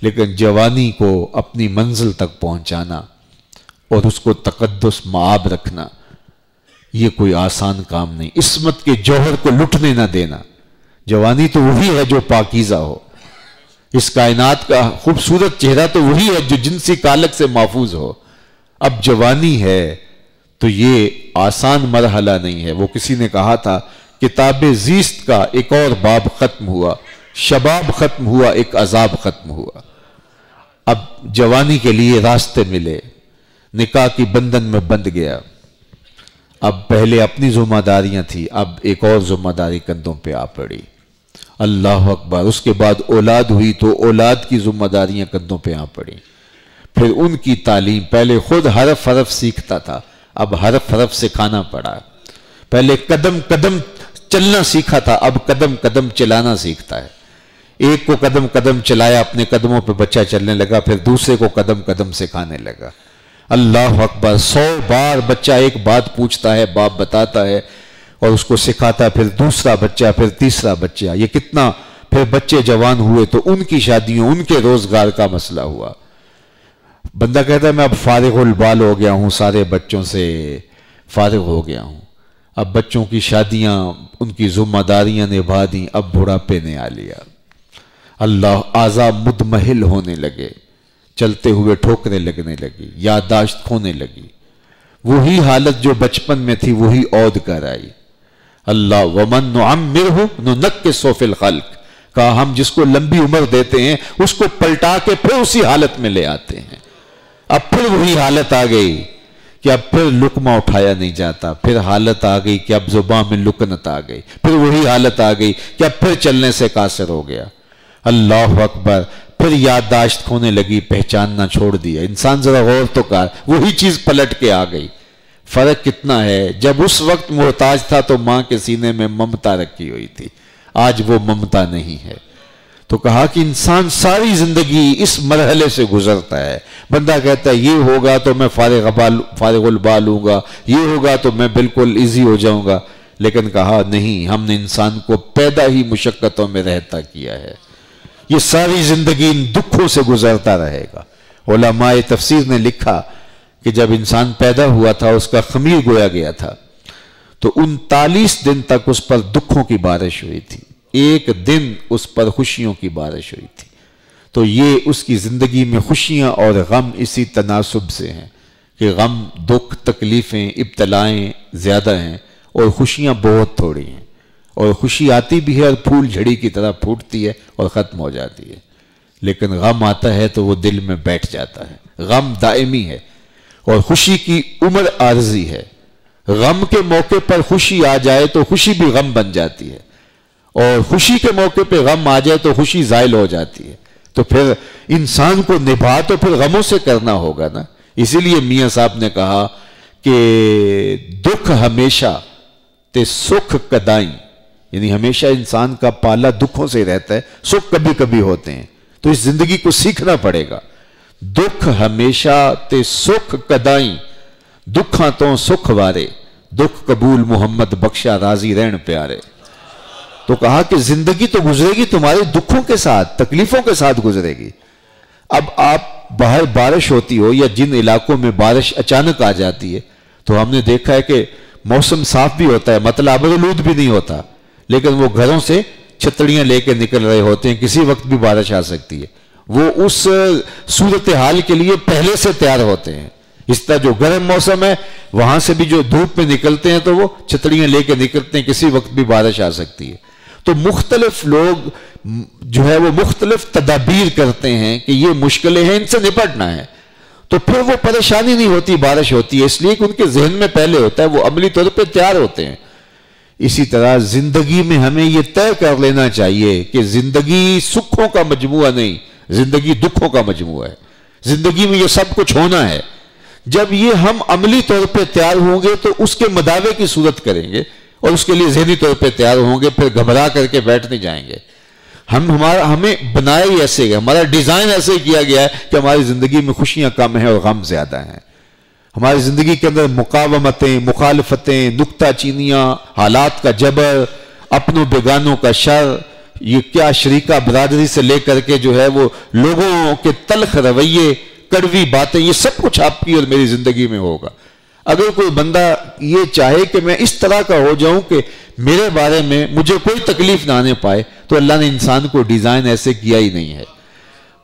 لیکن جوانی کو اپنی منزل تک پہنچانا اور اس کو تقدس معاب رکھنا یہ کوئی آسان کام نہیں۔ عصمت کے جوہر کو لٹنے نہ دینا۔ جوانی تو وہی ہے جو پاکیزہ ہو، اس کائنات کا خوبصورت چہرہ تو وہی ہے جو جنسی کالک سے محفوظ ہو۔ اب جوانی ہے تو یہ آسان مرحلہ نہیں ہے۔ وہ کسی نے کہا تھا کتاب زیست کا ایک اور باب ختم ہوا، شباب ختم ہوا، ایک عذاب ختم ہوا۔ اب جوانی کے لیے راستے ملے، نکاح کی بندھن میں بندھ گیا۔ اب پہلے اپنی ذمہ داریاں تھی، اب ایک اور ذمہ داری کندھوں پہ آ پڑی۔ اللہ اکبر، اس کے بعد اولاد ہوئی تو اولاد کی ذمہ داریاں کندھوں پہ آ پڑی۔ پھر ان کی تعلیم، پہلے خود حرف حرف سیکھتا تھا، اب حرف حرف سکھانا پڑا۔ پہلے قدم قدم چلنا سیکھا تھا، اب قدم قدم چلانا سیکھتا ہے۔ ایک کو قدم قدم چلایا، اپنے قدموں پہ بچہ چلنے لگا، پھر دوسرے کو قدم قدم سکھانے لگا۔ اللہ اکبر، 100 بار بچہ ایک بات پوچھتا ہے، باپ بتاتا ہے اور اس کو سکھاتا ہے، پھر دوسرا بچہ، پھر تیسرا بچہ، یہ کتنا، پھر بچے جوان ہوئے تو ان کی شادیوں، ان کے روزگار کا مسئلہ ہوا۔ بندہ کہتا ہے میں اب فارغ البال ہو گیا ہوں، سارے بچوں سے فارغ ہو گیا ہوں، اب بچوں کی شادیاں، ان کی ذمہ داریاں نبھا دیں، اب بڑھاپے نے آ لیا، اللہ اعضاء مدمحل ہونے لگے، چلتے ہوئے ٹھوکریں لگنے لگی، یادداشت کھونے لگی، وہی حالت جو بچپن میں تھی وہی عود کر آئی۔ اللہ ومن نعمرہ ننکسہ فی الخلق، کہا ہم جس کو لمبی عمر دیتے ہیں اس کو پلٹا کے پھر اسی حالت میں لے آتے ہیں۔ اب پھر وہی حالت آ گئی کہ اب پھر لقمہ اٹھایا نہیں جاتا، پھر حالت آ گئی کہ اب زبان میں لکنت آ گئی، پھر وہی حالت آ گئی کہ اب پھر چلنے سے قاصر ہو گیا۔ اللہ اکبر، پھر یادداشت کھونے لگی، پہچاننا چھوڑ دیا۔ انسان ذرا غور تو کر، وہی چیز پلٹ کے آ گئی۔ فرق کتنا ہے، جب اس وقت محتاج تھا تو ماں کے سینے میں ممتا رکھی ہوئی تھی، آج وہ ممتا نہیں ہے۔ تو کہا کہ انسان ساری زندگی اس مرحلے سے گزرتا ہے، بندہ کہتا ہے یہ ہوگا تو میں فارغ البال ہوں گا، یہ ہوگا تو میں بالکل ایزی ہو جاؤں گا، لیکن کہا نہیں، ہم نے انسان کو پیدا ہی مشقتوں میں رہتا کیا ہے، یہ ساری زندگی ان دکھوں سے گزرتا رہے گا۔ علماء تفسیر نے لکھا کہ جب انسان پیدا ہوا تھا اس کا خمیر گویا گیا تھا تو 39 دن تک اس پر دکھوں کی بارش ہوئی تھی، ایک دن اس پر خوشیوں کی بارش ہوئی تھی۔ تو یہ اس کی زندگی میں خوشیاں اور غم اسی تناسب سے ہیں کہ غم، دکھ، تکلیفیں، ابتلائیں زیادہ ہیں اور خوشیاں بہت تھوڑی ہیں، اور خوشی آتی بھی ہے اور پھول جھڑی کی طرح پھوٹتی ہے اور ختم ہو جاتی ہے، لیکن غم آتا ہے تو وہ دل میں بیٹھ جاتا ہے۔ غم دائمی ہے اور خوشی کی عمر عارضی ہے۔ غم کے موقع پر خوشی آ جائے تو خوشی بھی غم بن جاتی ہے، اور خوشی کے موقع پہ غم آ جائے تو خوشی زائل ہو جاتی ہے۔ تو پھر انسان کو نبھا تو پھر غموں سے کرنا ہوگا نا۔ اسی لیے میاں صاحب نے کہا کہ دکھ ہمیشہ تے سکھ کدائیں، یعنی ہمیشہ انسان کا پالا دکھوں سے رہتا ہے، سکھ کبھی کبھی ہوتے ہیں، تو اس زندگی کو سیکھنا پڑے گا۔ دکھ ہمیشہ تے سکھ کدائیں، دکھاں تو سکھ وارے، دکھ قبول محمد بخشا راضی رہن پیارے۔ تو کہا کہ زندگی تو گزرے گی تمہارے دکھوں کے ساتھ، تکلیفوں کے ساتھ گزرے گی۔ اب آپ باہر بارش ہوتی ہو یا جن علاقوں میں بارش اچانک آ جاتی ہے تو ہم نے دیکھا ہے کہ موسم صاف بھی ہوتا ہے، مطلب آبرآلود بھی نہیں ہوتا، لیکن وہ گھروں سے چھتریاں لے کے نکل رہے ہوتے ہیں، کسی وقت بھی بارش آ سکتی ہے، وہ اس صورتحال کے لیے پہلے سے تیار ہوتے ہیں۔ اس طرح جو گرم موسم ہے وہاں سے بھی جو دھوپ میں نکلتے ہیں تو وہ چھتریاں لے کے نکلتے ہیں، کسی وقت بھی بارش آ سکتی ہے۔ تو مختلف لوگ جو ہے وہ مختلف تدابیر کرتے ہیں کہ یہ مشکلیں ہیں، ان سے نپٹنا ہے، تو پھر وہ پریشانی نہیں ہوتی، بارش ہوتی ہے، اس لیے کہ ان کے ذہن میں پہلے ہوتا ہے، وہ عملی طور پہ تیار ہوتے ہیں۔ اسی طرح زندگی میں ہمیں یہ طے کر لینا چاہیے کہ زندگی سکھوں کا مجموعہ نہیں، زندگی دکھوں کا مجموعہ ہے۔ زندگی میں یہ سب کچھ ہونا ہے، جب یہ ہم عملی طور پہ تیار ہوں گے تو اس کے مداوے کی صورت کریں گے اور اس کے لیے ذہنی طور پہ تیار ہوں گے، پھر گھبرا کر کے بیٹھ نہیں جائیں گے۔ ہمیں بنایا ہی ایسے گیا، ہمارا ڈیزائن ایسے کیا گیا ہے کہ ہماری زندگی میں خوشیاں کم ہیں اور غم زیادہ ہیں۔ ہماری زندگی کے اندر مقاومتیں، مخالفتیں، نکتہ چینیاں، حالات کا جبر، اپنوں بیگانوں کا شر، یہ کیا شریکہ برادری سے لے کر کے جو ہے وہ لوگوں کے تلخ رویے، کڑوی باتیں، یہ سب کچھ آپ کی اور میری زندگی میں ہوگا۔ اگر کوئی بندہ یہ چاہے کہ میں اس طرح کا ہو جاؤں کہ میرے بارے میں مجھے کوئی تکلیف نہ آنے پائے، تو اللہ نے انسان کو ڈیزائن ایسے کیا ہی نہیں ہے۔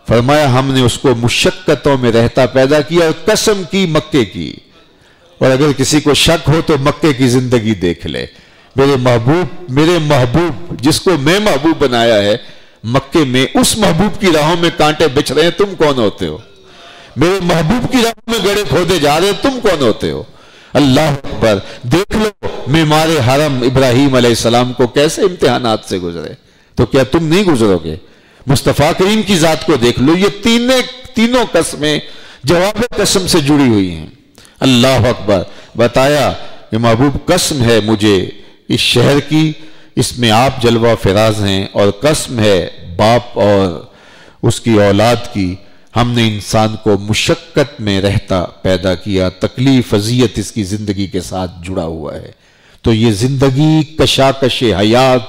فرمایا ہم نے اس کو مشقتوں میں رہتا پیدا کیا اور قسم کی مکے کی، اور اگر کسی کو شک ہو تو مکے کی زندگی دیکھ لے۔ میرے محبوب جس کو میں محبوب بنایا ہے، مکے میں اس محبوب کی راہوں میں کانٹے بچھ رہے ہیں، تم کون ہوتے ہو؟ میرے محبوب کی راہوں میں گڑھے کھودے جا رہے ہیں، تم کون ہوتے ہو؟ اللہ اکبر، دیکھ لو معمار حرم ابراہیم علیہ السلام کو کیسے امتحانات سے گزرے، تو کیا تم نہیں گزرو گے؟ مصطفیٰ کریم کی ذات کو دیکھ لو، یہ تینوں قسمیں جواب قسم سے جڑی ہوئی ہیں۔ اللہ اکبر، بتایا کہ محبوب قسم ہے مجھے اس شہر کی، اس میں آپ جلوہ فراز ہیں، اور قسم ہے باپ اور اس کی اولاد کی، ہم نے انسان کو مشقت میں رہتا پیدا کیا، تکلیف اذیت اس کی زندگی کے ساتھ جڑا ہوا ہے۔ تو یہ زندگی کشاکش حیات،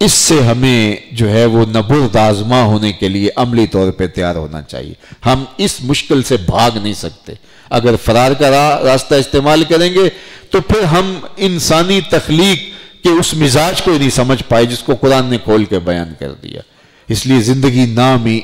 اس سے ہمیں جو ہے وہ نبرد آزما ہونے کے لیے عملی طور پہ تیار ہونا چاہیے۔ ہم اس مشکل سے بھاگ نہیں سکتے، اگر فرار کا راستہ استعمال کریں گے تو پھر ہم انسانی تخلیق کے اس مزاج کو نہیں سمجھ پائے جس کو قرآن نے کھول کے بیان کر دیا۔ اس لیے زندگی نام ہی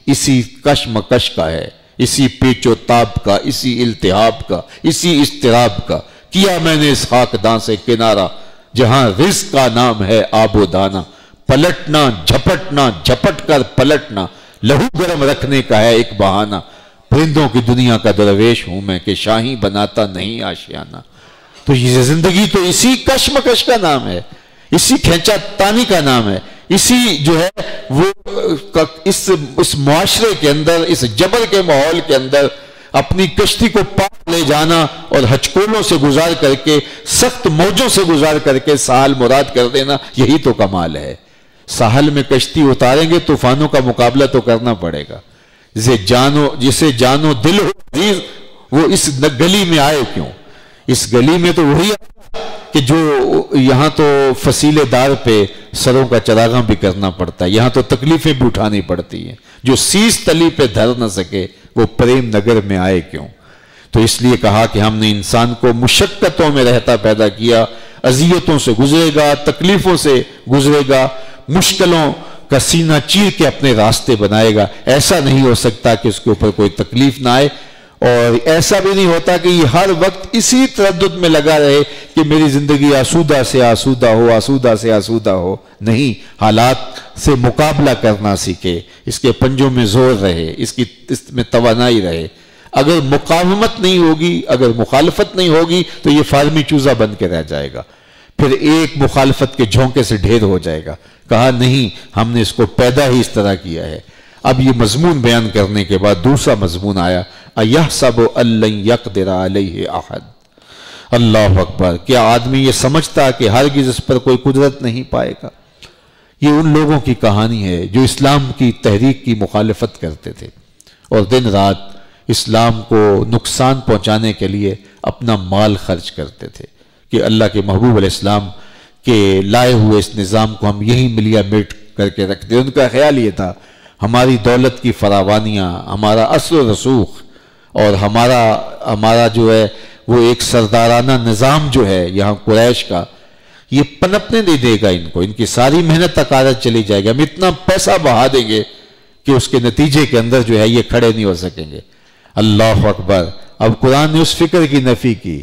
اسی کشمکش کا ہے، اسی پیچ و تاب کا، اسی التہاب کا، اسی اضطراب کا۔ کیا میں نے اس خاکداں سے کنارہ، جہاں رزق کا نام ہے آب و دانہ، پلٹنا جھپٹنا جھپٹ کر پلٹنا، لہو گرم رکھنے کا ہے ایک بہانہ، پرندوں کی دنیا کا درویش ہوں میں کہ شاہی بناتا نہیں آشیانہ۔ تو یہ زندگی تو اسی کشمکش کا نام ہے، اسی کھینچا تانی کا نام ہے، اسی جو ہے وہ اس معاشرے کے اندر، اس جبر کے ماحول کے اندر اپنی کشتی کو پار لے جانا اور ہچکولوں سے گزار کر کے، سخت موجوں سے گزار کر کے ساحل مراد کر دینا، یہی تو کمال ہے۔ ساحل میں کشتی اتاریں گے طوفانوں کا مقابلہ تو کرنا پڑے گا۔ جسے جانو دل ہو عزیز، وہ اس گلی میں آئے کیوں؟ اس گلی میں تو وہی کہ جو یہاں تو فصیلے دار پہ سروں کا چراغاں بھی کرنا پڑتا ہے، یہاں تو تکلیفیں بھی اٹھانی پڑتی ہیں۔ جو سیس تلی پہ دھر نہ سکے وہ پریم نگر میں آئے کیوں؟ تو اس لیے کہا کہ ہم نے انسان کو مشقتوں میں رہتا پیدا کیا، اذیتوں سے گزرے گا، تکلیفوں سے گزرے گا، مشکلوں کا سینہ چیر کے اپنے راستے بنائے گا۔ ایسا نہیں ہو سکتا کہ اس کے اوپر کوئی تکلیف نہ آئے، اور ایسا بھی نہیں ہوتا کہ یہ ہر وقت اسی تردد میں لگا رہے کہ میری زندگی آسودہ سے آسودہ ہو، آسودہ سے آسودہ ہو۔ نہیں، حالات سے مقابلہ کرنا سیکھے، اس کے پنجوں میں زور رہے، اس میں توانائی رہے۔ اگر مقاومت نہیں ہوگی، اگر مخالفت نہیں ہوگی تو یہ فارمی چوزہ بن کے رہ جائے گا، پھر ایک مخالفت کے جھونکے سے ڈھیر ہو جائے گا۔ کہا نہیں، ہم نے اس کو پیدا ہی اس طرح کیا ہے۔ اب یہ مضمون بیان کرنے کے بعد دوسرا مضمون آیا، اَيَحْسَبُ أَن لَّن يَقْدِرَ عَلَيْهِ أَحَدٌ۔ اللہ اکبر! کیا آدمی یہ سمجھتا کہ ہرگز اس پر کوئی قدرت نہیں پائے گا؟ یہ ان لوگوں کی کہانی ہے جو اسلام کی تحریک کی مخالفت کرتے تھے اور دن رات اسلام کو نقصان پہنچانے کے لیے اپنا مال خرچ کرتے تھے کہ اللہ کے محبوب علیہ السلام کے لائے ہوئے اس نظام کو ہم یہی ملیا میٹ کر کے رکھتے۔ ان کا خیال یہ تھا ہماری دولت کی فراوانیاں، ہمارا اثر و رسوخ اور ہمارا جو ہے وہ ایک سردارانہ نظام جو ہے یہاں قریش کا، یہ پنپنے نہیں دے گا ان کو، ان کی ساری محنت تقاضا چلی جائے گی، ہم اتنا پیسہ بہا دیں گے کہ اس کے نتیجے کے اندر جو ہے یہ کھڑے نہیں ہو سکیں گے۔ اللہ اکبر! اب قرآن نے اس فکر کی نفی کی۔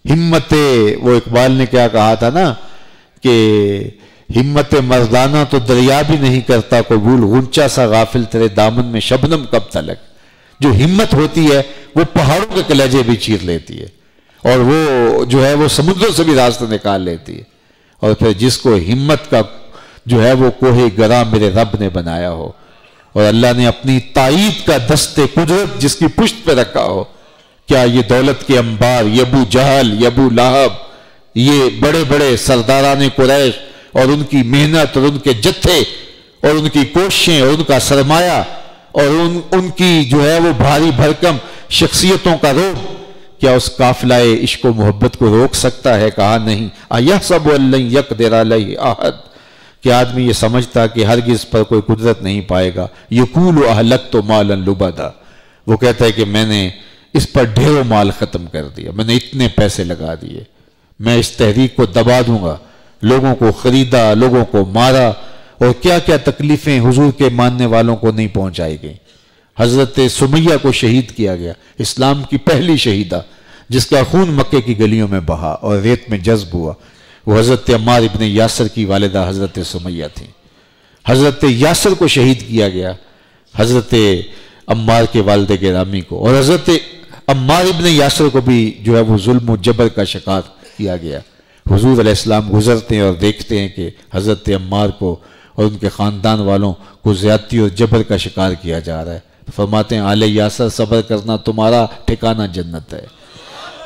ہمت، وہ اقبال نے کیا کہا تھا نا کہ ہمت مردانہ تو دریا بھی نہیں کرتا قبول، غنچہ سا غافل تیرے دامن میں شبنم کب تلک۔ جو ہمت ہوتی ہے وہ پہاڑوں کے کلیجے بھی چیر لیتی ہے، اور وہ جو ہے وہ سمندروں سے بھی راستہ نکال لیتی ہے۔ اور پھر جس کو ہمت کا جو ہے وہ کوہ گراں میرے رب نے بنایا ہو، اور اللہ نے اپنی تائید کا دست قدرت جس کی پشت پہ رکھا ہو، کیا یہ دولت کے انبار، یہ ابو جہل، یہ ابو لہب، یہ بڑے بڑے سرداران قریش اور ان کی محنت اور ان کے جتھے اور ان کی کوششیں اور ان کا سرمایہ اور ان کی جو ہے وہ بھاری بھرکم شخصیتوں کا روب، کیا اس قافلہ عشق و محبت کو روک سکتا ہے؟ کہا نہیں۔ اَيَحْسَبُ أَن لَّن يَقْدِرَ عَلَيْهِ أَحَدٌ، کہ آدمی یہ سمجھتا کہ ہرگز پر کوئی قدرت نہیں پائے گا۔ يَقُولُ أَهْلَكْتُ مَالًا لُبَدًا، وہ کہتا ہے کہ میں نے اس پر ڈھیروں مال ختم کر دیا، میں نے اتنے پیسے لگا دیے، میں اس تحریک کو دبا دوں گا، لوگوں کو خریدا، لوگوں کو مارا، اور کیا کیا تکلیفیں حضور کے ماننے والوں کو نہیں پہنچائی گئیں۔ حضرت سمیہ کو شہید کیا گیا، اسلام کی پہلی شہیدہ جس کا خون مکے کی گلیوں میں بہا اور ریت میں جذب ہوا، وہ حضرت عمار ابن یاسر کی والدہ حضرت سمیہ تھیں۔ حضرت یاسر کو شہید کیا گیا، حضرت عمار کے والد گرامی کو، اور حضرت عمار ابن یاسر کو بھی جو ہے وہ ظلم و جبر کا شکار کیا گیا۔ حضور علیہ السلام گزرتے ہیں اور دیکھتے ہیں کہ حضرت عمار کو اور ان کے خاندان والوں کو زیادتی اور جبر کا شکار کیا جا رہا ہے۔ فرماتے ہیں آل یاسر صبر کرنا، تمہارا ٹھکانہ جنت ہے۔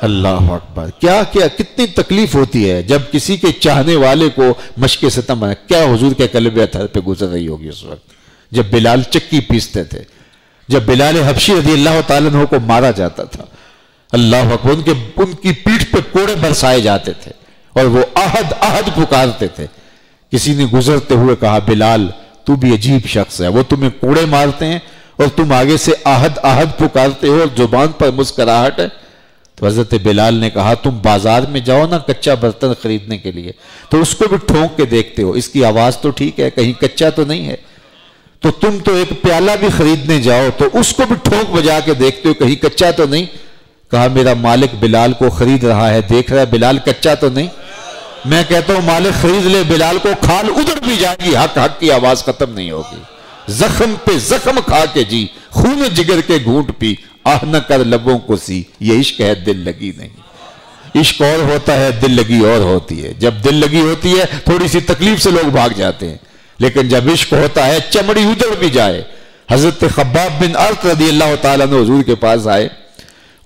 اللہ اکبر! کیا کتنی تکلیف ہوتی ہے جب کسی کے چاہنے والے کو مشق ستم بنا۔ کیا حضور کے قلب اطہر پہ گزر رہی ہوگی اس وقت جب بلال چکی پیستے تھے، جب بلال حبشی رضی اللہ تعالیٰ عنہ کو مارا جاتا تھا۔ اللہ اکبر! ان کی پیٹھ پہ کوڑے برسائے جاتے تھے اور وہ احد احد پکارتے تھے۔ کسی نے گزرتے ہوئے کہا بلال تو بھی عجیب شخص ہے، وہ تمہیں کوڑے مارتے ہیں اور تم آگے سے احد احد پکارتے ہو اور زبان پر مسکراہٹ ہے۔ تو حضرت بلال نے کہا تم بازار میں جاؤ نا کچا برتن خریدنے کے لیے، تو اس کو بھی ٹھونک کے دیکھتے ہو، اس کی آواز تو ٹھیک ہے، کہیں کچا تو نہیں ہے۔ تو تم تو ایک پیالہ بھی خریدنے جاؤ تو اس کو بھی ٹھوک بجا کے دیکھتے ہو کہیں کچا تو نہیں. کہا میرا مالک بلال کو خرید رہا ہے، دیکھ رہا ہے بلال کچا تو نہیں. میں کہتا ہوں مالک خرید لے بلال کو، کھال ادھر بھی جائے گی، حق حق کی آواز ختم نہیں ہوگی. زخم پہ زخم کھا کے جی، خون جگر کے گھونٹ پی، آہ نہ کر لبوں کو سی، یہ عشق ہے دل لگی نہیں. عشق اور ہوتا ہے، دل لگی اور ہوتی ہے. جب دل لگی ہوتی ہے تھوڑی سی تکلیف سے لوگ بھاگ جاتے ہیں، لیکن جب عشق ہوتا ہے چمڑی ادھر بھی جائے. حضرت خباب بن ارت رضی اللہ تعالیٰ نے حضور کے پاس آئے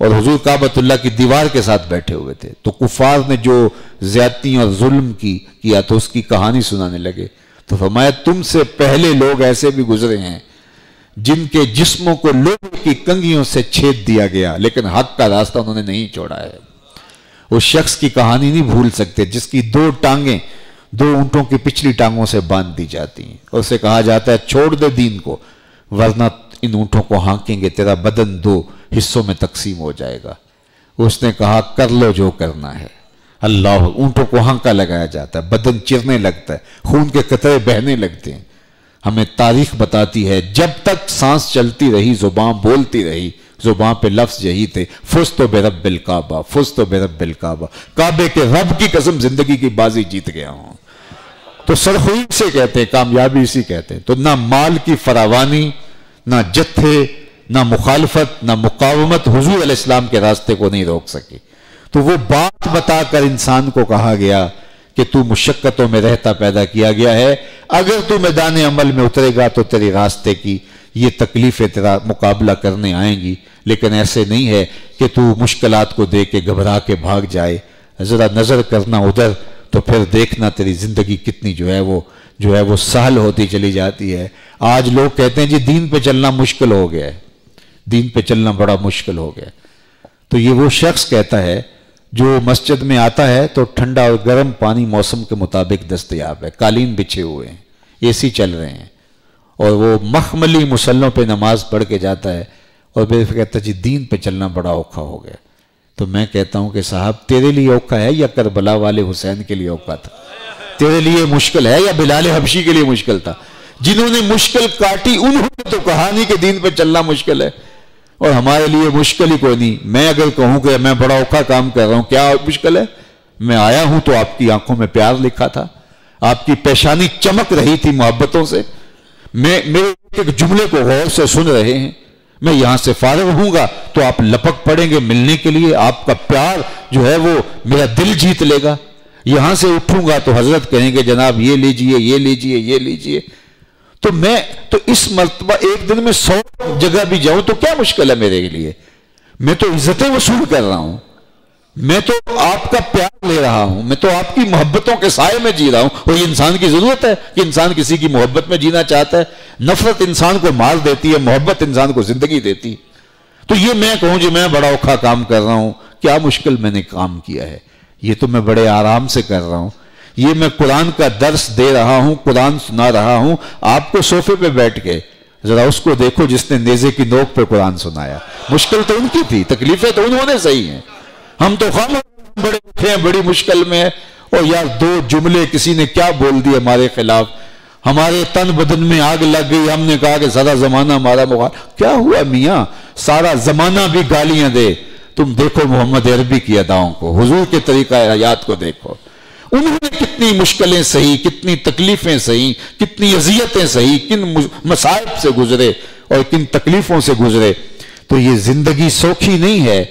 اور حضور کعبۃ اللہ کی دیوار کے ساتھ بیٹھے ہوئے تھے. تو کفار نے جو زیادتی اور ظلم کیا تو اس کی کہانی سنانے لگے. تو فرمایا تم سے پہلے لوگ ایسے بھی گزرے ہیں جن کے جسموں کو لوہے کی کنگھیوں سے چھید دیا گیا، لیکن حق کا راستہ انہوں نے نہیں چھوڑا ہے. اس شخص کی کہانی نہیں بھول سکتے جس کی 2 ٹانگیں 2 اونٹوں کی پچھلی ٹانگوں سے باندھ دی جاتی ہیں اور اسے کہا جاتا ہے چھوڑ دے دین کو ورنہ ان اونٹوں کو ہانکیں گے، تیرا بدن 2 حصوں میں تقسیم ہو جائے گا. اس نے کہا کر لو جو کرنا ہے. اللہ، اونٹوں کو ہانکا لگایا جاتا ہے، بدن چرنے لگتا ہے، خون کے قطرے بہنے لگتے ہیں. ہمیں تاریخ بتاتی ہے جب تک سانس چلتی رہی زبان بولتی رہی، زبان پہ لفظ یہی تھے فزت برب الکعبہ، فزت برب الکعبہ، کعبے کے رب کی قسم زندگی کی بازی جیت گیا ہوں. تو سرخوئی سے کہتے ہیں، کامیابی اسی کہتے ہیں. تو نہ مال کی فراوانی، نہ جتھے، نہ مخالفت، نہ مقاومت حضور علیہ السلام کے راستے کو نہیں روک سکی. تو وہ بات بتا کر انسان کو کہا گیا کہ تو مشقتوں میں رہتا پیدا کیا گیا ہے، اگر تو میدان عمل میں اترے گا تو تیرے راستے کی یہ تکلیفیں تیرا مقابلہ کرنے آئیں گی. لیکن ایسے نہیں ہے کہ تو مشکلات کو دیکھ کے گھبرا کے بھاگ جائے. ذرا نظر کرنا ادھر تو پھر دیکھنا تیری زندگی کتنی جو ہے وہ سہل ہوتی چلی جاتی ہے. آج لوگ کہتے ہیں جی دین پہ چلنا مشکل ہو گیا ہے، دین پہ چلنا بڑا مشکل ہو گیا. تو یہ وہ شخص کہتا ہے جو مسجد میں آتا ہے تو ٹھنڈا اور گرم پانی موسم کے مطابق دستیاب ہے، قالین بچھے ہوئے ہیں، اے سی چل رہے ہیں، اور وہ مخملی مسلوں پہ نماز پڑھ کے جاتا ہے اور پھر کہتا ہے جی دین پہ چلنا بڑا اوکھا ہو گیا. تو میں کہتا ہوں کہ صاحب تیرے لیے اوکھا ہے یا کربلا والے حسین کے لیے اوکھا تھا؟ تیرے لیے مشکل ہے یا بلال حبشی کے لیے مشکل تھا؟ جنہوں نے مشکل کاٹی انہوں نے تو کہا نہیں کہ دین پہ چلنا مشکل ہے، اور ہمارے لیے مشکل ہی کوئی نہیں. میں اگر کہوں کہ میں بڑا اوکھا کام کر رہا ہوں، کیا مشکل ہے؟ میں آیا ہوں تو آپ کی آنکھوں میں پیار لکھا تھا، آپ کی پیشانی چمک رہی تھی محبتوں سے، میرے ایک جملے کو غور سے سن رہے ہیں. میں یہاں سے فارغ ہوں گا تو آپ لپک پڑیں گے ملنے کے لیے، آپ کا پیار جو ہے وہ میرا دل جیت لے گا. یہاں سے اٹھوں گا تو حضرت کہیں گے جناب یہ لیجئے یہ لیجئے یہ لیجئے. تو میں تو اس مرتبہ ایک دن میں 100 جگہ بھی جاؤں تو کیا مشکل ہے میرے لیے؟ میں تو عزتیں وصول کر رہا ہوں، میں تو آپ کا پیار لے رہا ہوں، میں تو آپ کی محبتوں کے سائے میں جی رہا ہوں. اور یہ انسان کی ضرورت ہے کہ انسان کسی کی محبت میں جینا چاہتا ہے. نفرت انسان کو مار دیتی ہے، محبت انسان کو زندگی دیتی. تو یہ میں کہوں جو میں بڑا اوکھا کام کر رہا ہوں، کیا مشکل میں نے کام کیا ہے؟ یہ تو میں بڑے آرام سے کر رہا ہوں. یہ میں قرآن کا درس دے رہا ہوں، قرآن سنا رہا ہوں. آپ کو صوفے پہ بیٹھ کے ذرا اس کو دیکھو جس نے نیزے کی نوک پہ قرآن سنایا. مشکل تو ان کی تھی، تکلیفیں تو انہوں نے صحیح ہیں. ہم تو بڑے اٹھے ہیں، بڑی مشکل میں ہے، اور یار 2 جملے کسی نے کیا بول دیے ہمارے خلاف، ہمارے تن بدن میں آگ لگ گئی. ہم نے کہا کہ سارا زمانہ ہمارا مخالف. کیا ہوا میاں؟ سارا زمانہ بھی گالیاں دے. تم دیکھو محمد عربی کی اداؤں کو، حضور کے طریقہ حیات کو دیکھو. انہوں نے کتنی مشکلیں سہی، کتنی تکلیفیں سہی، کتنی اذیتیں سہی، کن مصائب سے گزرے اور کن تکلیفوں سے گزرے. تو یہ زندگی سوکھی نہیں ہے.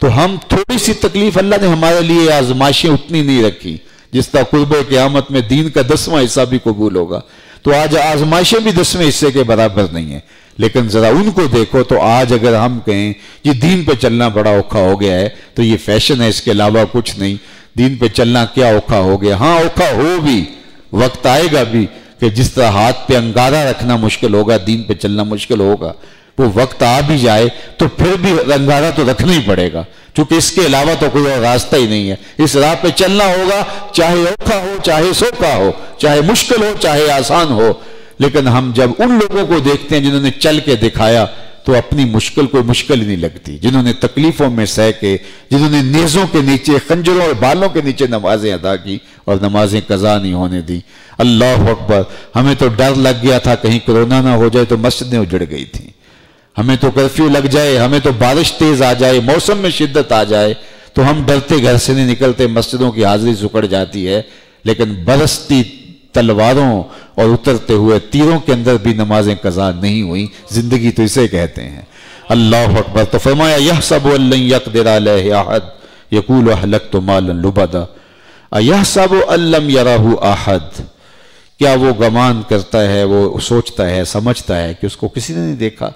تو ہم تھوڑی سی تکلیف، اللہ نے ہمارے لیے آزمائشیں اتنی نہیں رکھی جس طرح قرب قیامت میں دین کا 10واں حصہ بھی قبول ہوگا. تو آج آزمائشیں بھی 10ویں حصے کے برابر نہیں ہیں. لیکن ذرا ان کو دیکھو تو آج اگر ہم کہیں یہ دین پہ چلنا بڑا اوکھا ہو گیا ہے تو یہ فیشن ہے، اس کے علاوہ کچھ نہیں. دین پہ چلنا کیا اوکھا ہو گیا؟ ہاں اوکھا ہو بھی، وقت آئے گا بھی کہ جس طرح ہاتھ پہ انگارہ رکھنا مشکل ہوگا، دین پہ چلنا مشکل ہوگا. وہ وقت آ بھی جائے تو پھر بھی انگارہ تو رکھنا ہی پڑے گا، چونکہ اس کے علاوہ تو کوئی اور راستہ ہی نہیں ہے. اس راہ پہ چلنا ہوگا، چاہے اوکھا ہو چاہے سوکھا ہو، چاہے مشکل ہو چاہے آسان ہو. لیکن ہم جب ان لوگوں کو دیکھتے ہیں جنہوں نے چل کے دکھایا تو اپنی مشکل کوئی مشکل ہی نہیں لگتی. جنہوں نے تکلیفوں میں سہ کے، جنہوں نے نیزوں کے نیچے، خنجروں اور بالوں کے نیچے نمازیں ادا کی، اور نمازیں قضا نہیں ہونے دی۔ اللہ اکبر، ہمیں تو ڈر لگ گیا تھا کہیں کورونا نہ ہو جائے تو مسجدیں اجڑ گئی تھیں، ہمیں تو کرفیو لگ جائے، ہمیں تو بارش تیز آ جائے، موسم میں شدت آ جائے تو ہم ڈرتے گھر سے نہیں نکلتے، مسجدوں کی حاضری سکڑ جاتی ہے۔ لیکن برستی تلواروں اور اترتے ہوئے تیروں کے اندر بھی نمازیں قضا نہیں ہوئیں۔ زندگی تو اسے کہتے ہیں۔ اللہ اکبر۔ تو فرمایا یحسب ان لن یقدر علیہ احد یقول اہلکت مالا لبدا ایحسب ان لم یرہ احد، کیا وہ گمان کرتا ہے، وہ سوچتا ہے، سمجھتا ہے کہ اس کو کسی نے نہیں دیکھا؟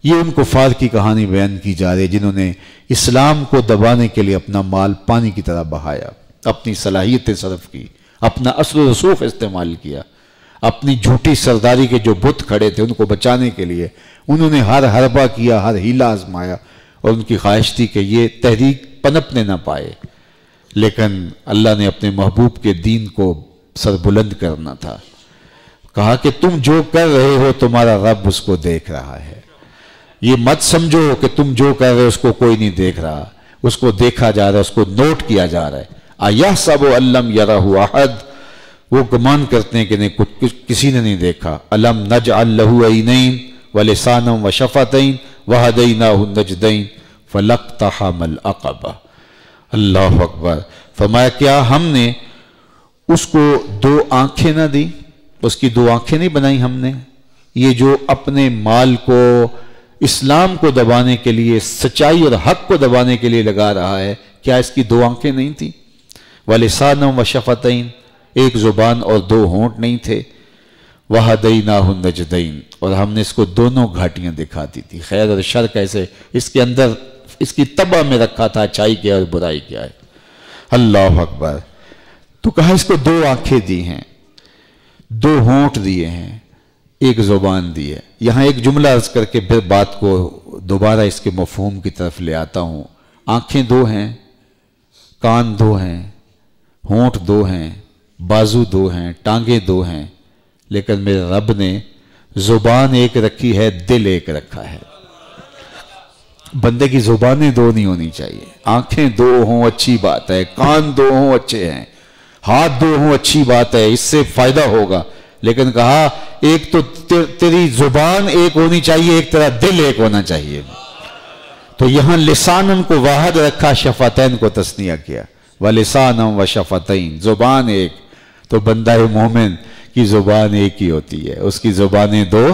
یہ ان کفار کی کہانی بیان کی جا رہی ہے جنہوں نے اسلام کو دبانے کے لیے اپنا مال پانی کی طرح بہایا، اپنی صلاحیتیں صرف کی، اپنا اصل و رسوخ استعمال کیا، اپنی جھوٹی سرداری کے جو بت کھڑے تھے ان کو بچانے کے لیے انہوں نے ہر حربہ کیا، ہر ہیلا آزمایا، اور ان کی خواہش تھی کہ یہ تحریک پنپنے نہ پائے۔ لیکن اللہ نے اپنے محبوب کے دین کو سر بلند کرنا تھا، کہا کہ تم جو کر رہے ہو تمہارا رب اس کو دیکھ رہا ہے، یہ مت سمجھو کہ تم جو کر رہے ہو اس کو کوئی نہیں دیکھ رہا، اس کو دیکھا جا رہا ہے، اس کو نوٹ کیا جا رہا ہے۔ ایحسب ان لم یرہ احد، وہ گمان کرتے ہیں کہ نہیں کچھ کسی نے نہیں دیکھا۔ الم نجعل لہ عینین ولسانا وشفتین وہدیناہ النجدین فلاقتحم العقبہ۔ اللہ اکبر۔ فرمایا کیا ہم نے اس کو دو آنکھیں نہ دی، اس کی دو آنکھیں نہیں بنائی ہم نے؟ یہ جو اپنے مال کو اسلام کو دبانے کے لیے، سچائی اور حق کو دبانے کے لیے لگا رہا ہے، کیا اس کی دو آنکھیں نہیں تھیں؟ وَلِسَانًا وَشَفَتَيْن، ایک زبان اور دو ہونٹ نہیں تھے؟ وَهَدَيْنَاهُ النَّجْدَيْن، اور ہم نے اس کو دونوں گھاٹیاں دکھاتی تھی، خیر اور شر کیسے اس کے اندر اس کی طبع میں رکھا تھا، اچھائی کیا اور برائی کیا ہے۔ اللہ اکبر۔ تو کہا اس کو دو آنکھیں دی ہیں، دو ہونٹ دیے ہیں، ایک زبان دی ہے۔ یہاں ایک جملہ عرض کر کے پھر بات کو دوبارہ اس کے مفہوم کی طرف لے آتا ہوں۔ آنکھیں دو ہیں، کان دو ہیں، ہونٹ دو ہیں، بازو دو ہیں، ٹانگیں دو ہیں، لیکن میرے رب نے زبان ایک رکھی ہے، دل ایک رکھا ہے۔ بندے کی زبانیں دو نہیں ہونی چاہیے، آنکھیں دو ہوں اچھی بات ہے، کان دو ہوں اچھے ہیں، ہاتھ دو ہوں اچھی بات ہے، اس سے فائدہ ہوگا، لیکن کہا ایک تو تیری زبان ایک ہونی چاہیے، ایک تیرا دل ایک ہونا چاہیے۔ تو یہاں لسانن کو واحد رکھا، شفتین کو تثنیہ کیا، وَلِسَانًا وَشَفَتَيْن، زبان ایک۔ تو بندہ مومن کی زبان ایک ہی ہوتی ہے، اس کی زبانیں دو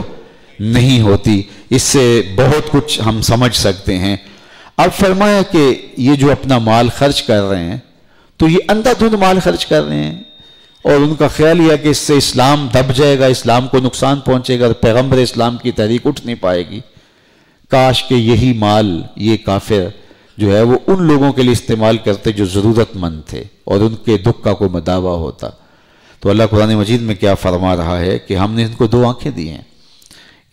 نہیں ہوتی۔ اس سے بہت کچھ ہم سمجھ سکتے ہیں۔ اب فرمایا کہ یہ جو اپنا مال خرچ کر رہے ہیں تو یہ اندھا دھند مال خرچ کر رہے ہیں، اور ان کا خیال یہ ہے کہ اس سے اسلام دب جائے گا، اسلام کو نقصان پہنچے گا، پیغمبر اسلام کی تحریک اٹھ نہیں پائے گی۔ کاش کہ یہی مال یہ کافر جو ہے وہ ان لوگوں کے لیے استعمال کرتے جو ضرورت مند تھے اور ان کے دکھ کا کوئی مداوع ہوتا۔ تو اللہ قرآن مجید میں کیا فرما رہا ہے کہ ہم نے ان کو دو آنکھیں دی ہیں،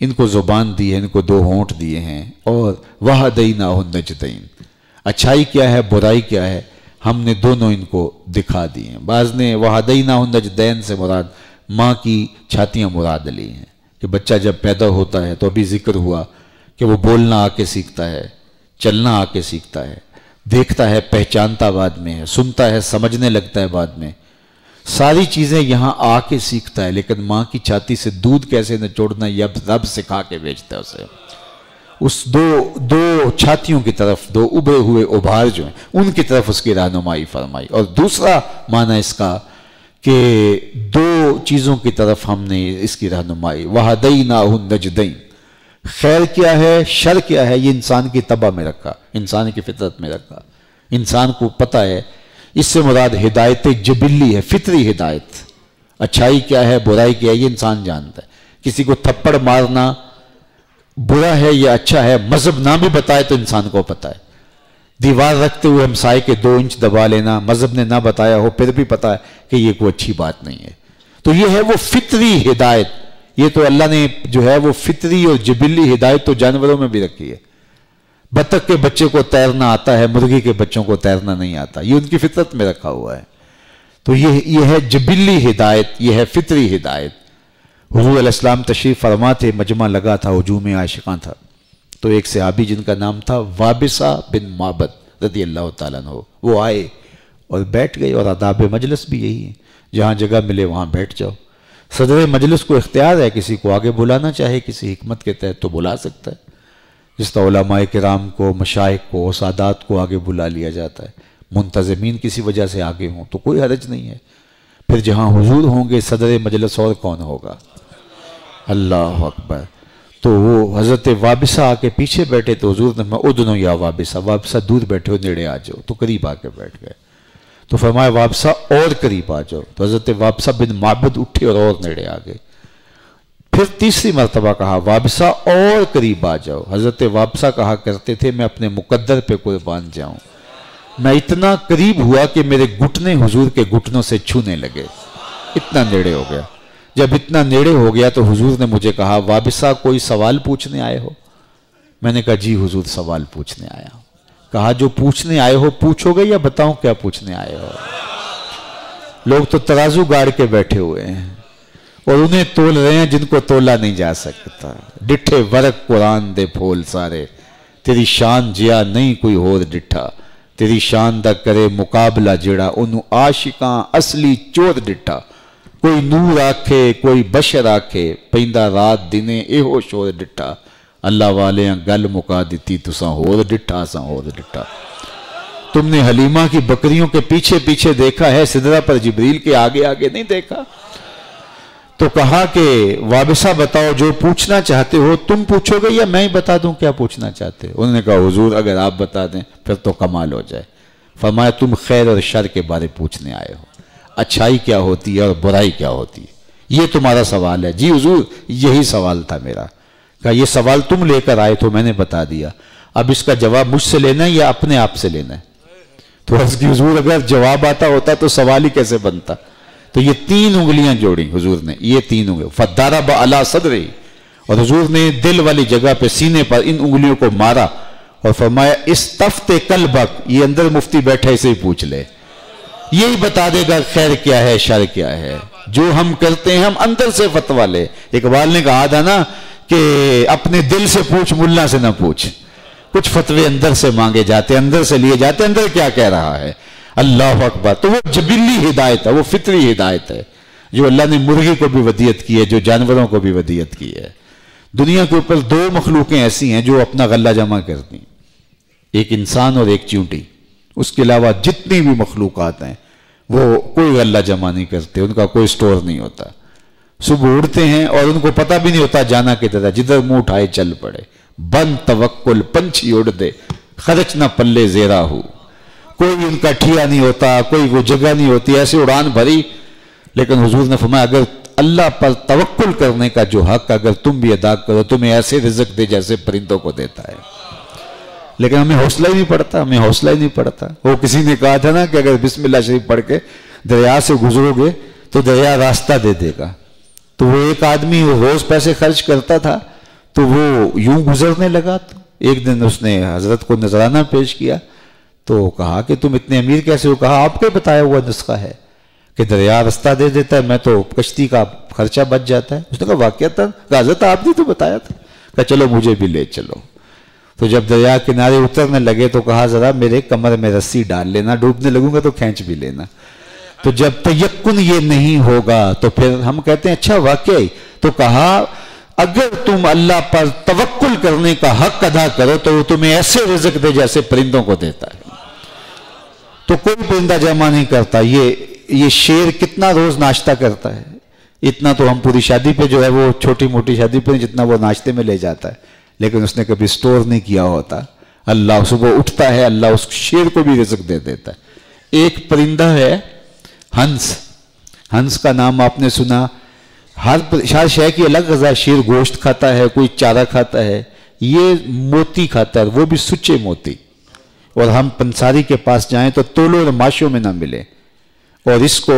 ان کو زبان دی ہے، ان کو دو ہونٹ دیے ہیں، اور وَهَدَيْنَاهُ النَّجْدَيْن، اچھائی کیا ہے برائی کیا ہے ہم نے دونوں ان کو دکھا دی ہیں۔ بعض نے وَهَدَيْنَاهُ النَّجْدَيْن سے مراد ماں کی چھاتیاں مراد لی ہیں کہ بچہ جب پیدا ہوتا ہے تو ابھی ذکر ہوا کہ وہ بولنا آ کے سیکھتا ہے، چلنا آ کے سیکھتا ہے، دیکھتا ہے پہچانتا بعد میں ہے، سنتا ہے سمجھنے لگتا ہے بعد میں، ساری چیزیں یہاں آ کے سیکھتا ہے، لیکن ماں کی چھاتی سے دودھ کیسے نچوڑنا یہ رب سکھا کے بھیجتا ہے اسے۔ اس دو چھاتیوں کی طرف، دو ابھرے ہوئے ابھار جو ہیں ان کی طرف اس کی رہنمائی فرمائی۔ اور دوسرا معنی اس کا کہ دو چیزوں کی طرف ہم نے اس کی رہنمائی، وَهَدَيْنَاهُ النَّجْدَيْن، خیر کیا ہے شر کیا ہے یہ انسان کی طبع میں رکھا، انسان کی فطرت میں رکھا، انسان کو پتہ ہے۔ اس سے مراد ہدایت جبلی ہے، فطری ہدایت، اچھائی کیا ہے برائی کیا ہے یہ انسان جانتا ہے۔ کسی کو تھپڑ مارنا برا ہے یا اچھا ہے مذہب نہ بھی بتائے تو انسان کو پتہ ہے، دیوار رکھتے ہوئے ہمسائے کے 2 انچ دبا لینا مذہب نے نہ بتایا ہو پھر بھی پتہ ہے کہ یہ کوئی اچھی بات نہیں ہے۔ تو یہ ہے وہ فطری ہدایت، یہ تو اللہ نے جو ہے وہ فطری اور جبلی ہدایت تو جانوروں میں بھی رکھی ہے۔ بطخ کے بچے کو تیرنا آتا ہے، مرغی کے بچوں کو تیرنا نہیں آتا، یہ ان کی فطرت میں رکھا ہوا ہے۔ تو یہ ہے جبلی ہدایت، یہ ہے فطری ہدایت۔ حضور علیہ السلام تشریف فرما تھے، مجمع لگا تھا، ہجوم عاشقاں تھا، تو ایک صحابی جن کا نام تھا وابسہ بن معبد رضی اللہ تعالیٰ عنہ، وہ آئے اور بیٹھ گئے. اور آداب مجلس بھی یہی ہے, جہاں جگہ ملے وہاں بیٹھ جاؤ. صدر مجلس کو اختیار ہے, کسی کو آگے بلانا چاہے کسی حکمت کے تحت تو بلا سکتا ہے, جس طرح علماء کرام کو, مشائخ کو, سادات کو آگے بلا لیا جاتا ہے. منتظمین کسی وجہ سے آگے ہوں تو کوئی حرج نہیں ہے. پھر جہاں حضور ہوں گے صدر مجلس اور کون ہوگا؟ اللہ اکبر. تو وہ حضرت وابسہ آ کے پیچھے بیٹھے تو حضور نے فرمایا ادنو یا وابسہ, وابسہ دور بیٹھے ہو, نیڑے آ جاؤ. تو قریب آ کے بیٹھ گئے. تو فرمایا وابسہ اور قریب آ جاؤ. تو حضرت وابسہ بن معبد اٹھے اور نیڑے آ گئے. پھر تیسری مرتبہ کہا وابسہ اور قریب آ جاؤ. حضرت وابسہ کہا کرتے تھے میں اپنے مقدر پہ قربان جاؤں, میں اتنا قریب ہوا کہ میرے گھٹنے حضور کے گھٹنوں سے چھونے لگے, اتنا نیڑے ہو گیا. جب اتنا نیڑے ہو گیا تو حضور نے مجھے کہا وابسہ کوئی سوال پوچھنے آئے ہو؟ میں نے کہا جی حضور سوال پوچھنے آیا ہوں. کہا جو پوچھنے آئے ہو پوچھو گے یا بتاؤں کیا پوچھنے آئے ہو؟ لوگ تو ترازو گاڑ کے بیٹھے ہوئے ہیں اور انہیں تول رہے ہیں جن کو تولا نہیں جا سکتا. ڈٹھے ورق قرآن دے پھول سارے, تیری شان جیا نہیں کوئی ہور ڈٹھا, تیری شان دا کرے مقابلہ جڑا انہوں عاشقاں اصلی چور ڈٹھا. کوئی نور آکھے کوئی بشر آکھے, پیندہ رات دینے ایہو شور ڈٹھا. اللہ والے گل مکا دیتی تساں ہور ڈٹھا ساں ہور ڈٹھا. تم نے حلیمہ کی بکریوں کے پیچھے پیچھے دیکھا ہے, سدرہ پر جبریل کے آگے آگے نہیں دیکھا. تو کہا کہ وابسہ بتاؤ جو پوچھنا چاہتے ہو تم پوچھو گے یا میں ہی بتا دوں کیا پوچھنا چاہتے ہو؟ انہوں نے کہا حضور اگر آپ بتا دیں پھر تو کمال ہو جائے. فرمایا تم خیر اور شر کے بارے پوچھنے آئے ہو, اچھائی کیا ہوتی ہے اور برائی کیا ہوتی ہے, یہ تمہارا سوال ہے؟ جی حضور یہی سوال تھا میرا. کہا یہ سوال تم لے کر آئے تو میں نے بتا دیا, اب اس کا جواب مجھ سے لینا ہے یا اپنے آپ سے لینا ہے؟ تو عرض کی حضور اگر جواب آتا ہوتا تو سوال ہی کیسے بنتا. تو یہ 3 انگلیاں جوڑی حضور نے, یہ 3 انگلیاں فَضَرَبَ عَلَى صَدْرِهِ, اور حضور نے دل والی جگہ پہ سینے پر ان انگلیوں کو مارا اور فرمایا استفت قلبک, یہ اندر مفتی بیٹھا اسے ہی پوچھ لے, یہی بتا دے گا خیر کیا ہے شر کیا ہے. جو ہم کرتے ہیں ہم اندر سے فتویٰ لے. اقبال نے کہا تھا نا کہ اپنے دل سے پوچھ ملا سے نہ پوچھ. کچھ فتوے اندر سے مانگے جاتے, اندر سے لیے جاتے, اندر کیا کہہ رہا ہے. اللہ اکبر. تو وہ جبلی ہدایت ہے, وہ فطری ہدایت ہے جو اللہ نے مرغی کو بھی ودیت کی ہے, جو جانوروں کو بھی ودیت کی ہے. دنیا کے اوپر 2 مخلوقیں ایسی ہیں جو اپنا غلہ جمع کرتی ہیں, ایک انسان اور ایک چیونٹی. اس کے علاوہ جتنی بھی مخلوقات ہیں وہ کوئی غلہ جمع نہیں کرتے, ان کا کوئی سٹور نہیں ہوتا. صبح اڑتے ہیں اور ان کو پتہ بھی نہیں ہوتا جانا کدھر ہے, جدھر منہ اٹھائے چل پڑے. بند توکل پنچھی اڑ دے, خرچ نہ پلے زیرا ہو. کوئی ان کا ٹھیا نہیں ہوتا, کوئی وہ جگہ نہیں ہوتی, ایسے اڑان بھری. لیکن حضور نے فرمایا اگر اللہ پر توکل کرنے کا جو حق اگر تم بھی ادا کرو, تمہیں ایسے رزق دے جیسے پرندوں کو دیتا ہے. لیکن ہمیں حوصلہ ہی نہیں پڑتا, ہمیں حوصلہ ہی نہیں پڑتا. وہ کسی نے کہا تھا نا کہ اگر بسم اللہ شریف پڑھ کے دریا سے گزرو گے تو دریا راستہ دے دے گا. تو وہ ایک آدمی روز پیسے خرچ کرتا تھا تو وہ یوں گزرنے لگا. تو ایک دن اس نے حضرت کو نذرانہ پیش کیا تو کہا کہ تم اتنے امیر کیسے ہو؟ کہا آپ کے بتایا ہوا نسخہ ہے کہ دریا راستہ دے دیتا ہے, میں تو کشتی کا خرچہ بچ جاتا ہے. اس نے کہا واقعتاً؟ حضرت آپ نے تو بتایا تھا. کہا چلو مجھے بھی لے چلو. تو جب دریا کنارے اترنے لگے تو کہا ذرا میرے کمر میں رسی ڈال لینا, ڈوبنے لگوں گا تو کھینچ بھی لینا. تو جب تیقن یہ نہیں ہوگا تو پھر ہم کہتے ہیں اچھا واقعی. تو کہا اگر تم اللہ پر توکل کرنے کا حق ادا کرو تو وہ تمہیں ایسے رزق دے جیسے پرندوں کو دیتا ہے. تو کوئی پرندہ جمع نہیں کرتا. یہ شیر کتنا روز ناشتہ کرتا ہے, اتنا تو ہم پوری شادی پہ جو ہے وہ چھوٹی موٹی شادی پہ جتنا وہ ناشتے میں لے جاتا ہے, لیکن اس نے کبھی سٹور نہیں کیا ہوتا. اللہ صبح اٹھتا ہے, اللہ اس شیر کو بھی رزق دے دیتا ہے. ایک پرندہ ہے ہنس, ہنس کا نام آپ نے سنا. ہر شے کی الگ غذا. شیر گوشت کھاتا ہے, کوئی چارہ کھاتا ہے, یہ موتی کھاتا ہے, وہ بھی سچے موتی. اور ہم پنساری کے پاس جائیں تو تولوں اور ماشوں میں نہ ملے, اور اس کو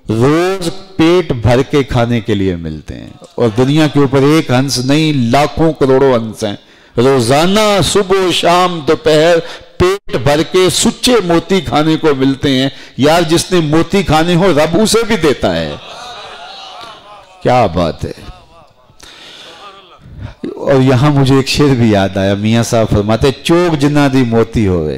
روز پیٹ بھر کے کھانے کے لیے ملتے ہیں. اور دنیا کے اوپر ایک ہنس نہیں, لاکھوں کروڑوں ہنس ہیں. روزانہ صبح شام دوپہر پیٹ بھر کے سچے موتی کھانے کو ملتے ہیں. یار جس نے موتی کھانے ہو رب اسے بھی دیتا ہے. کیا بات ہے. اور یہاں مجھے ایک شعر بھی یاد آیا. میاں صاحب فرماتے چوک جنہ دی موتی ہوئے,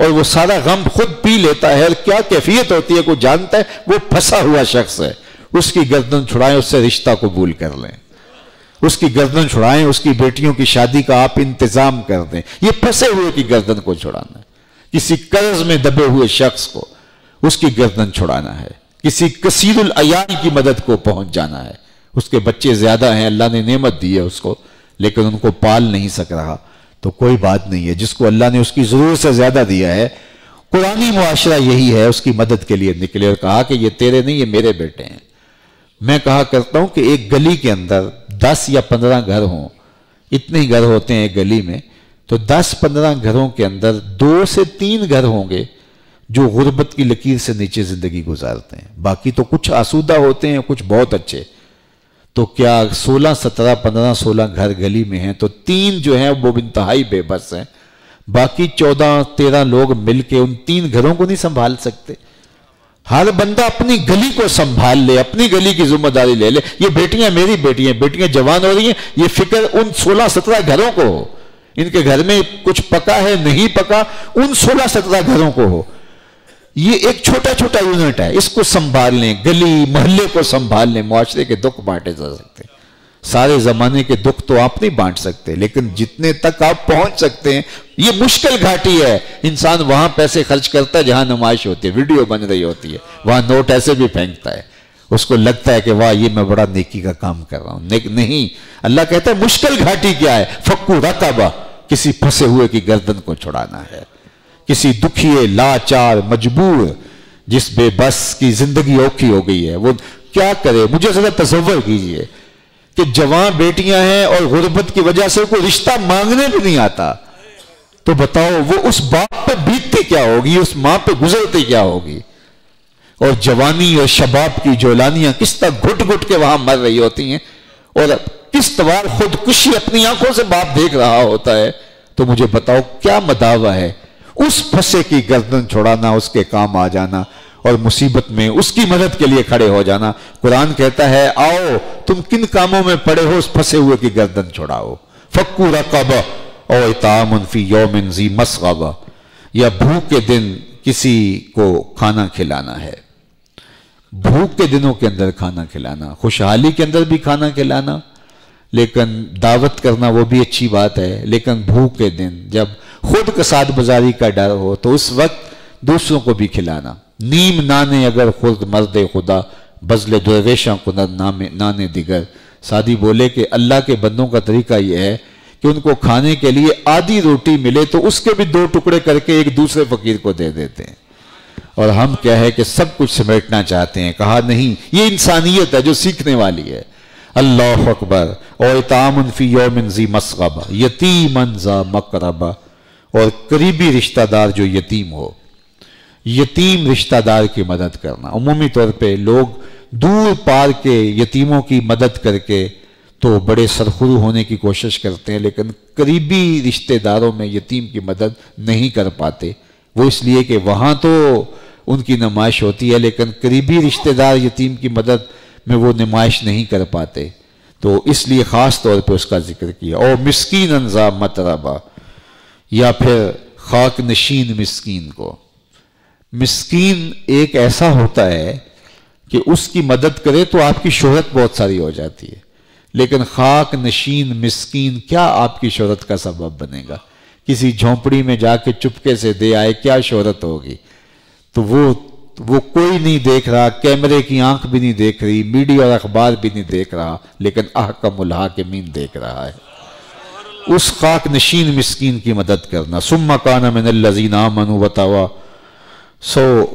اور وہ سارا غم خود پی لیتا ہے. اور کیا کیفیت ہوتی ہے کوئی جانتا ہے؟ وہ پھنسا ہوا شخص ہے. اس کی گردن چھڑائیں، اس سے رشتہ قبول کر لیں. اس کی گردن چھڑائیں، اس کی بیٹیوں کی شادی کا آپ انتظام کر دیں. یہ پھنسے ہوئے کی گردن کو چھڑانا ہے. کسی قرض میں دبے ہوئے شخص کو اس کی گردن چھڑانا ہے. کسی کثیر العیال کی مدد کو پہنچ جانا ہے. اس کے بچے زیادہ ہیں، اللہ نے نعمت دی ہے اس کو، لیکن ان کو پال نہیں سک رہا، تو کوئی بات نہیں ہے. جس کو اللہ نے اس کی ضرورت سے زیادہ دیا ہے، قرآنی معاشرہ یہی ہے، اس کی مدد کے لیے نکلے اور کہا کہ یہ تیرے نہیں، یہ میرے بیٹے ہیں. میں کہا کرتا ہوں کہ ایک گلی کے اندر 10 یا 15 گھر ہوں، اتنے ہی گھر ہوتے ہیں ایک گلی میں، تو 10-15 گھروں کے اندر 2 سے 3 گھر ہوں گے جو غربت کی لکیر سے نیچے زندگی گزارتے ہیں. باقی تو کچھ آسودہ ہوتے ہیں، کچھ بہت اچھے. تو کیا 16, 17, 15, 16 گھر گلی میں ہیں تو 3 جو ہیں وہ انتہائی بے بس ہیں. باقی 14, 13 لوگ مل کے ان 3 گھروں کو نہیں سنبھال سکتے. ہر بندہ اپنی گلی کو سنبھال لے، اپنی گلی کی ذمہ داری لے لے. یہ بیٹیاں میری بیٹیاں، بیٹیاں جوان ہو رہی ہیں، یہ فکر ان 16, 17 گھروں کو ہو. ان کے گھر میں کچھ پکا ہے نہیں پکا، ان 16, 17 گھروں کو ہو. یہ ایک چھوٹا چھوٹا یونٹ ہے، اس کو سنبھال لیں، گلی محلے کو سنبھال لیں. معاشرے کے دکھ بانٹے جا سکتے ہیں. سارے زمانے کے دکھ تو آپ نہیں بانٹ سکتے، لیکن جتنے تک آپ پہنچ سکتے ہیں. یہ مشکل گھاٹی ہے. انسان وہاں پیسے خرچ کرتا ہے جہاں نمائش ہوتی ہے، ویڈیو بن رہی ہوتی ہے، وہاں نوٹ ایسے بھی پھینکتا ہے. اس کو لگتا ہے کہ واہ یہ میں بڑا نیکی کا کام کر رہا ہوں. نہیں، اللہ کہتا ہے مشکل گھاٹی کیا ہے؟ فکو رقبہ، کسی پھنسے ہوئے کی گردن کو چھڑانا ہے. کسی دکھیے، لاچار، مجبور، جس بے بس کی زندگی اوکھی ہو گئی ہے، وہ کیا کرے؟ مجھے ذرا تصور کیجئے کہ جوان بیٹیاں ہیں اور غربت کی وجہ سے کوئی رشتہ مانگنے بھی نہیں آتا، تو بتاؤ وہ اس باپ پہ بیتتی کیا ہوگی، اس ماں پہ گزرتی کیا ہوگی. اور جوانی اور شباب کی جولانیاں کس طرح گھٹ گھٹ کے وہاں مر رہی ہوتی ہیں، اور کس طرح خودکشی اپنی آنکھوں سے باپ دیکھ رہا ہوتا ہے. تو مجھے بتاؤ کیا مداوع ہے؟ اس پھنسے کی گردن چھوڑانا، اس کے کام آ جانا، اور مصیبت میں اس کی مدد کے لیے کھڑے ہو جانا. قرآن کہتا ہے آؤ تم کن کاموں میں پڑے ہو، اس پھنسے ہوئے کی گردن چھوڑاؤ. فکو رقبہ او اطعام فی یوم ذی مسغبہ، یا بھوک کے دن کسی کو کھانا کھلانا ہے. بھوک کے دنوں کے اندر کھانا کھلانا، خوشحالی کے اندر بھی کھانا کھلانا، لیکن دعوت کرنا وہ بھی اچھی بات ہے. لیکن بھوک کے دن جب خود کساد بازاری کا ڈر ہو تو اس وقت دوسروں کو بھی کھلانا. نیم نانے اگر خود مرد خدا، بزل درویشاں کنر نانے دیگر. سادی بولے کہ اللہ کے بندوں کا طریقہ یہ ہے کہ ان کو کھانے کے لیے آدھی روٹی ملے تو اس کے بھی 2 ٹکڑے کر کے ایک دوسرے فقیر کو دے دیتے ہیں. اور ہم کیا ہے کہ سب کچھ سمیٹنا چاہتے ہیں. کہا نہیں، یہ انسانیت ہے جو سیکھنے والی ہے. اللہ اکبر. اور اطعام فی یوم ذی مسغبہ یتیما ذا مقربہ، اور قریبی رشتہ دار جو یتیم ہو، یتیم رشتہ دار کی مدد کرنا. عمومی طور پہ لوگ دور پار کے یتیموں کی مدد کر کے تو بڑے سرخرو ہونے کی کوشش کرتے ہیں، لیکن قریبی رشتہ داروں میں یتیم کی مدد نہیں کر پاتے. وہ اس لیے کہ وہاں تو ان کی نمائش ہوتی ہے، لیکن قریبی رشتہ دار یتیم کی مدد میں وہ نمائش نہیں کر پاتے. تو اس لیے خاص طور پہ اس کا ذکر کیا. اور مسکین ذا متربہ، یا پھر خاک نشین مسکین کو. مسکین ایک ایسا ہوتا ہے کہ اس کی مدد کرے تو آپ کی شہرت بہت ساری ہو جاتی ہے، لیکن خاک نشین مسکین کیا آپ کی شہرت کا سبب بنے گا؟ کسی جھونپڑی میں جا کے چپکے سے دے آئے، کیا شہرت ہوگی؟ تو وہ کوئی نہیں دیکھ رہا، کیمرے کی آنکھ بھی نہیں دیکھ رہی، میڈیا اور اخبار بھی نہیں دیکھ رہا، لیکن احکم الحاکمین دیکھ رہا ہے. اس خاک نشین مسکین کی مدد کرنا. ثم کان من الذین آمنوا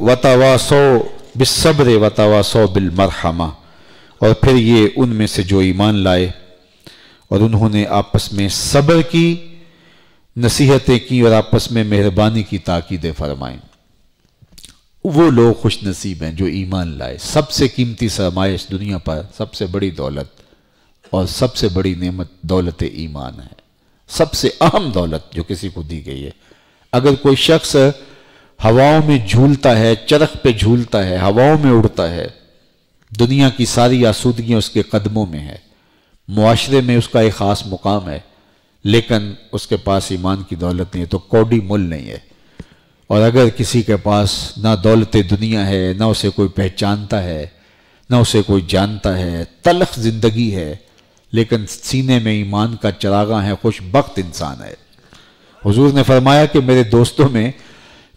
وتواصوا بالصبر وتواصوا بالمرحمہ، اور پھر یہ ان میں سے جو ایمان لائے اور انہوں نے آپس میں صبر کی، نصیحتیں کی اور آپس میں مہربانی کی تاکیدیں فرمائیں. وہ لوگ خوش نصیب ہیں جو ایمان لائے. سب سے قیمتی سرمایہ اس دنیا پر، سب سے بڑی دولت اور سب سے بڑی نعمت دولت ایمان ہے. سب سے اہم دولت جو کسی کو دی گئی ہے. اگر کوئی شخص ہواؤں میں جھولتا ہے، چرخ پہ جھولتا ہے، ہواؤں میں اڑتا ہے، دنیا کی ساری آسودگیاں اس کے قدموں میں ہے، معاشرے میں اس کا ایک خاص مقام ہے، لیکن اس کے پاس ایمان کی دولت نہیں ہے تو کوڑی مل نہیں ہے. اور اگر کسی کے پاس نہ دولت دنیا ہے، نہ اسے کوئی پہچانتا ہے، نہ اسے کوئی جانتا ہے، تلخ زندگی ہے، لیکن سینے میں ایمان کا چراغاں ہے، خوش بخت انسان ہے۔ حضور نے فرمایا کہ میرے دوستوں میں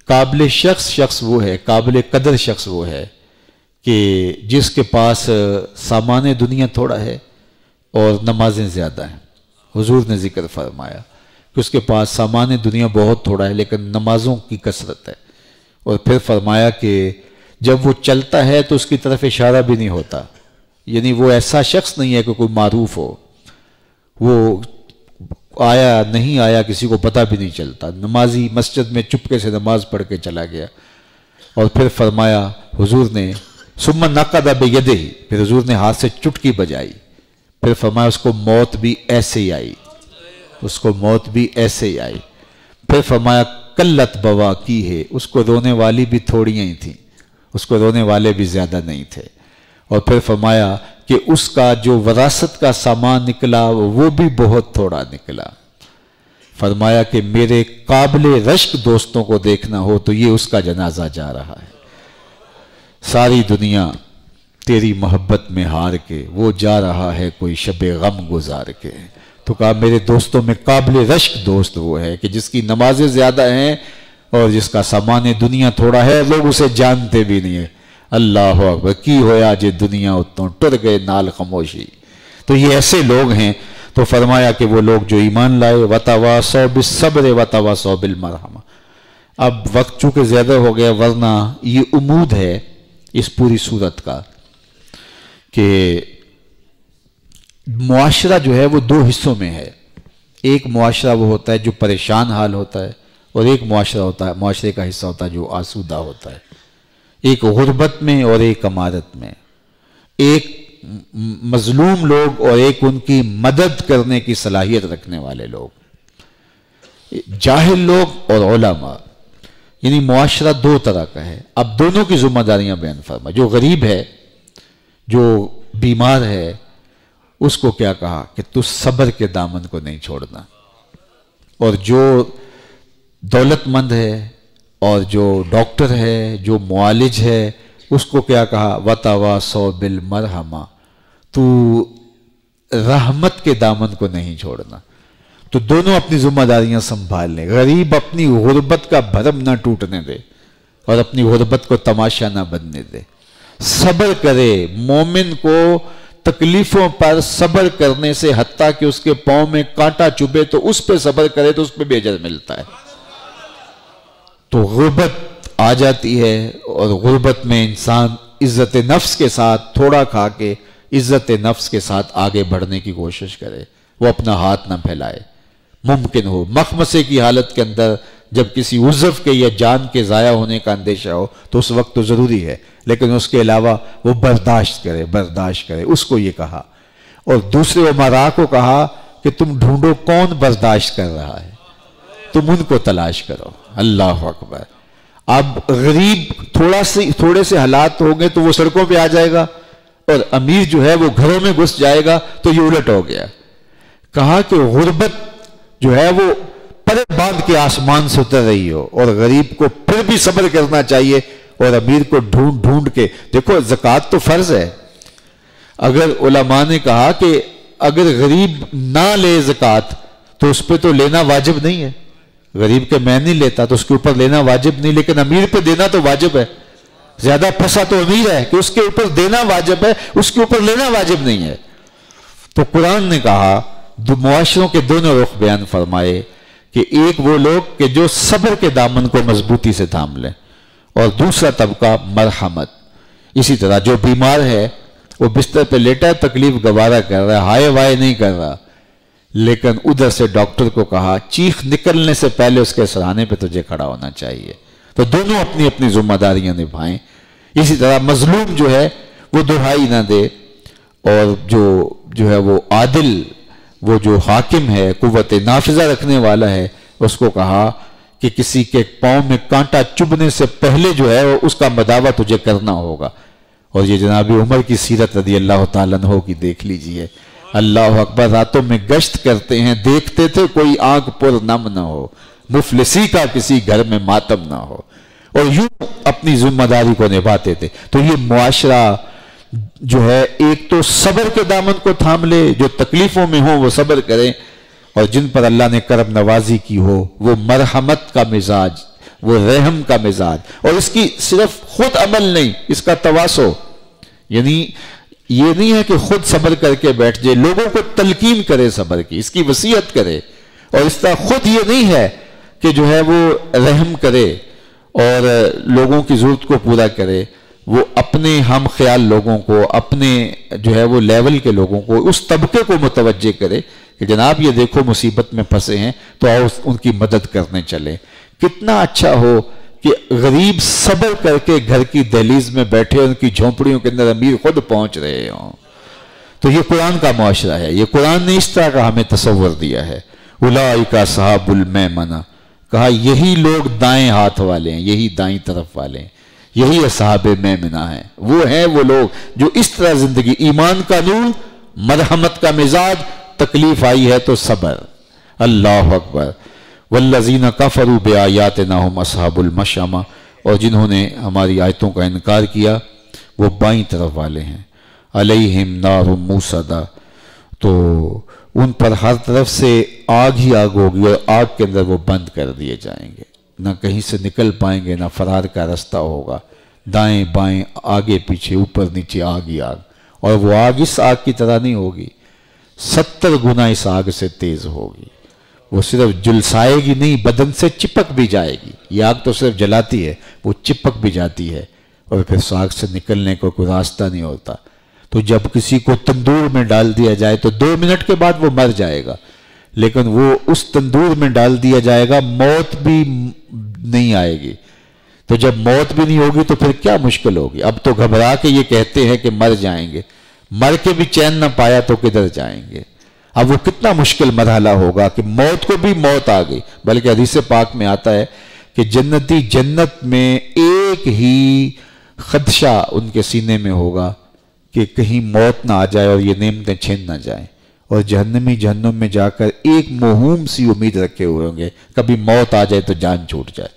قابل شخص وہ ہے، قابل قدر شخص وہ ہے کہ جس کے پاس سامان دنیا تھوڑا ہے اور نمازیں زیادہ ہیں۔ حضور نے ذکر فرمایا کہ اس کے پاس سامان دنیا بہت تھوڑا ہے لیکن نمازوں کی کثرت ہے، اور پھر فرمایا کہ جب وہ چلتا ہے تو اس کی طرف اشارہ بھی نہیں ہوتا، یعنی وہ ایسا شخص نہیں ہے کہ کوئی معروف ہو، وہ آیا نہیں آیا کسی کو پتہ بھی نہیں چلتا، نمازی مسجد میں چپکے سے نماز پڑھ کے چلا گیا۔ اور پھر فرمایا حضور نے ثم نقد بیدہ، پھر حضور نے ہاتھ سے چٹکی بجائی، پھر فرمایا اس کو موت بھی ایسے ہی آئی، اس کو موت بھی ایسے ہی آئی۔ پھر فرمایا قلت بواکی ہے، اس کو رونے والی بھی تھوڑیاں ہی تھیں، اس کو رونے والے بھی زیادہ نہیں تھے۔ اور پھر فرمایا کہ اس کا جو وراثت کا سامان نکلا وہ بھی بہت تھوڑا نکلا۔ فرمایا کہ میرے قابل رشک دوستوں کو دیکھنا ہو تو یہ اس کا جنازہ جا رہا ہے، ساری دنیا تیری محبت میں ہار کے وہ جا رہا ہے کوئی شب غم گزار کے۔ تو کہا میرے دوستوں میں قابل رشک دوست وہ ہے کہ جس کی نمازیں زیادہ ہیں اور جس کا سامان دنیا تھوڑا ہے، لوگ اسے جانتے بھی نہیں ہیں۔ اللہ اکبر، کی ہویا جے دنیا اتوں ٹر گئے نال خاموشی۔ تو یہ ایسے لوگ ہیں۔ تو فرمایا کہ وہ لوگ جو ایمان لائے وتواصوا بالصبر وتواصوا بالمرحمہ۔ اب وقت چونکہ زیادہ ہو گیا، ورنہ یہ عمود ہے اس پوری صورت کا کہ معاشرہ جو ہے وہ دو حصوں میں ہے۔ ایک معاشرہ وہ ہوتا ہے جو پریشان حال ہوتا ہے، اور ایک معاشرہ ہوتا ہے، معاشرے کا حصہ ہوتا ہے جو آسودہ ہوتا ہے، ایک غربت میں اور ایک امارت میں، ایک مظلوم لوگ اور ایک ان کی مدد کرنے کی صلاحیت رکھنے والے لوگ، جاہل لوگ اور علماء، یعنی معاشرہ دو طرح کا ہے۔ اب دونوں کی ذمہ داریاں بیان فرما۔ جو غریب ہے، جو بیمار ہے، اس کو کیا کہا کہ تو صبر کے دامن کو نہیں چھوڑنا، اور جو دولت مند ہے اور جو ڈاکٹر ہے، جو معالج ہے، اس کو کیا کہا وتواصوا بالمرحمہ، تو رحمت کے دامن کو نہیں چھوڑنا۔ تو دونوں اپنی ذمہ داریاں سنبھال لیں۔ غریب اپنی غربت کا بھرم نہ ٹوٹنے دے اور اپنی غربت کو تماشا نہ بننے دے، صبر کرے۔ مومن کو تکلیفوں پر صبر کرنے سے، حتیٰ کہ اس کے پاؤں میں کانٹا چبھے تو اس پہ صبر کرے تو اس پہ بھی اجر ملتا ہے۔ تو غربت آ جاتی ہے، اور غربت میں انسان عزت نفس کے ساتھ تھوڑا کھا کے عزت نفس کے ساتھ آگے بڑھنے کی کوشش کرے، وہ اپنا ہاتھ نہ پھیلائے۔ ممکن ہو مخمصے کی حالت کے اندر جب کسی عضو کے یا جان کے ضائع ہونے کا اندیشہ ہو تو اس وقت تو ضروری ہے، لیکن اس کے علاوہ وہ برداشت کرے، اس کو یہ کہا۔ اور دوسرے امراء کو کہا کہ تم ڈھونڈو کون برداشت کر رہا ہے، تم ان کو تلاش کرو۔ اللہ اکبر۔ اب غریب تھوڑے سے حالات ہوں گے تو وہ سڑکوں پہ آ جائے گا، اور امیر جو ہے وہ گھروں میں گھس جائے گا، تو یہ الٹ ہو گیا۔ کہا کہ غربت جو ہے وہ پر باندھ کے آسمان سے اتر رہی ہو، اور غریب کو پھر بھی صبر کرنا چاہیے، اور امیر کو ڈھونڈ کے دیکھو۔ زکوٰۃ تو فرض ہے۔ اگر علماء نے کہا کہ اگر غریب نہ لے زکوٰۃ تو اس پہ تو لینا واجب نہیں ہے، غریب کے میں نہیں لیتا تو اس کے اوپر لینا واجب نہیں، لیکن امیر پہ دینا تو واجب ہے۔ زیادہ پھنسا تو امیر ہے کہ اس کے اوپر دینا واجب ہے، اس کے اوپر لینا واجب نہیں ہے۔ تو قرآن نے کہا معاشروں کے دونوں رخ بیان فرمائے کہ ایک وہ لوگ کہ جو صبر کے دامن کو مضبوطی سے تھام لیں، اور دوسرا طبقہ مرحمت۔ اسی طرح جو بیمار ہے وہ بستر پہ لیٹا ہے، تکلیف گوارا کر رہا ہے، ہائے وائے نہیں کر رہا، لیکن ادھر سے ڈاکٹر کو کہا چیخ نکلنے سے پہلے اس کے سرانے پہ تجھے کھڑا ہونا چاہیے۔ تو دونوں اپنی اپنی ذمہ داریاں نبھائیں۔ اسی طرح مظلوم جو ہے وہ دہائی نہ دے، اور جو ہے وہ عادل، وہ جو حاکم ہے، قوت نافذہ رکھنے والا ہے، اس کو کہا کہ کسی کے پاؤں میں کانٹا چبھنے سے پہلے جو ہے اس کا مداوع تجھے کرنا ہوگا۔ اور یہ جناب عمر کی سیرت رضی اللہ تعالیٰ عنہ کی دیکھ لیجئے۔ اللہ اکبر، راتوں میں گشت کرتے ہیں، دیکھتے تھے کوئی آنکھ پر نم نہ ہو، مفلسی کا کسی گھر میں ماتم نہ ہو، اور یوں اپنی ذمہ داری کو نبھاتے تھے۔ تو یہ معاشرہ جو ہے ایک تو صبر کے دامن کو تھام لے، جو تکلیفوں میں ہوں وہ صبر کریں، اور جن پر اللہ نے کرم نوازی کی ہو وہ مرحمت کا مزاج، وہ رحم کا مزاج، اور اس کی صرف خود عمل نہیں، اس کا تواسو، یعنی یہ نہیں ہے کہ خود صبر کر کے بیٹھ جائے، لوگوں کو تلقین کرے صبر کی، اس کی وصیت کرے، اور اس طرح خود یہ نہیں ہے کہ جو ہے وہ رحم کرے اور لوگوں کی ضرورت کو پورا کرے، وہ اپنے ہم خیال لوگوں کو، اپنے جو ہے وہ لیول کے لوگوں کو، اس طبقے کو متوجہ کرے کہ جناب یہ دیکھو مصیبت میں پھنسے ہیں تو آؤ ان کی مدد کرنے چلے۔ کتنا اچھا ہو کہ غریب صبر کر کے گھر کی دہلیز میں بیٹھے، ان کی جھونپڑیوں کے اندر امیر خود پہنچ رہے ہوں۔ تو یہ قرآن کا معاشرہ ہے، یہ قرآن نے اس طرح کا ہمیں تصور دیا ہے۔ اولئک اصحاب المیمنہ، کہا یہی لوگ دائیں ہاتھ والے ہیں، یہی دائیں طرف والے ہیں، یہی اصحاب میمنہ ہیں، وہ ہیں وہ لوگ جو اس طرح زندگی، ایمان کا نور، مرحمت کا مزاج، تکلیف آئی ہے تو صبر۔ اللہ اکبر۔ والذین کفروا بآیاتنا ھم اصحاب المشأمہ، اور جنہوں نے ہماری آیتوں کا انکار کیا وہ بائیں طرف والے ہیں۔ علیہم نار موصدہ، تو ان پر ہر طرف سے آگ ہی آگ ہوگی، اور آگ کے اندر وہ بند کر دیے جائیں گے، نہ کہیں سے نکل پائیں گے، نہ فرار کا رستہ ہوگا، دائیں بائیں آگے پیچھے اوپر نیچے آگ ہی آگ، اور وہ آگ اس آگ کی طرح نہیں ہوگی، 70 گنا اس آگ سے تیز ہوگی۔ وہ صرف جلسائے گی نہیں، بدن سے چپک بھی جائے گی۔ یہ آگ تو صرف جلاتی ہے، وہ چپک بھی جاتی ہے، اور پھر اس آگ سے نکلنے کو کوئی راستہ نہیں ہوتا۔ تو جب کسی کو تندور میں ڈال دیا جائے تو 2 منٹ کے بعد وہ مر جائے گا، لیکن وہ اس تندور میں ڈال دیا جائے گا، موت بھی نہیں آئے گی۔ تو جب موت بھی نہیں ہوگی تو پھر کیا مشکل ہوگی؟ اب تو گھبرا کے یہ کہتے ہیں کہ مر جائیں گے، مر کے بھی چین نہ پایا تو کدھر جائیں گے؟ اب وہ کتنا مشکل مرحلہ ہوگا کہ موت کو بھی موت آ گئی۔ بلکہ حدیث پاک میں آتا ہے کہ جنتی جنت میں ایک ہی خدشہ ان کے سینے میں ہوگا کہ کہیں موت نہ آ جائے اور یہ نعمتیں چھین نہ جائیں، اور جہنمی جہنم میں جا کر ایک موہوم سی امید رکھے ہوئے ہوں گے کبھی موت آ جائے تو جان چھوٹ جائے۔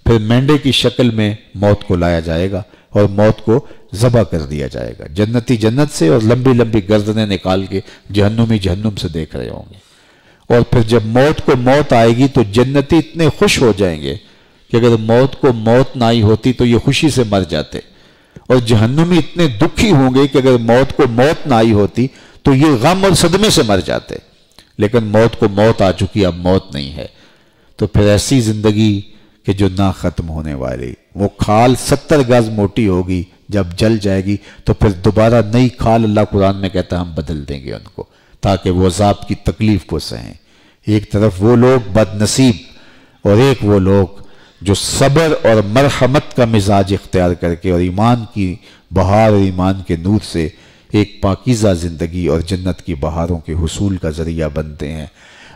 پھر مینڈے کی شکل میں موت کو لایا جائے گا اور موت کو ذبح کر دیا جائے گا، جنتی جنت سے، اور لمبی لمبی گردنیں نکال کے جہنمی جہنم سے دیکھ رہے ہوں گے۔ اور پھر جب موت کو موت آئے گی تو جنتی اتنے خوش ہو جائیں گے کہ اگر موت کو موت نہ آئی ہوتی تو یہ خوشی سے مر جاتے، اور جہنمی اتنے دکھی ہوں گے کہ اگر موت کو موت نہ آئی ہوتی تو یہ غم اور صدمے سے مر جاتے، لیکن موت کو موت آ چکی، اب موت نہیں ہے۔ تو پھر ایسی زندگی کہ جو نہ ختم ہونے والی، وہ کھال 70 گز موٹی ہوگی، جب جل جائے گی تو پھر دوبارہ نئی کھال اللہ قرآن میں کہتا ہے ہم بدل دیں گے ان کو، تاکہ وہ عذاب کی تکلیف کو سہیں۔ ایک طرف وہ لوگ بد نصیب، اور ایک وہ لوگ جو صبر اور مرحمت کا مزاج اختیار کر کے اور ایمان کی بہار اور ایمان کے نور سے ایک پاکیزہ زندگی اور جنت کی بہاروں کے حصول کا ذریعہ بنتے ہیں۔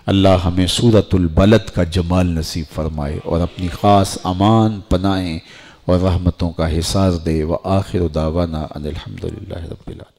اللہ ہمیں سورۃ البلد کا جمال نصیب فرمائے اور اپنی خاص امان، پناہیں اور رحمتوں کا حصار دے۔ وآخر دعوانا ان الحمدللہ رب العالمین۔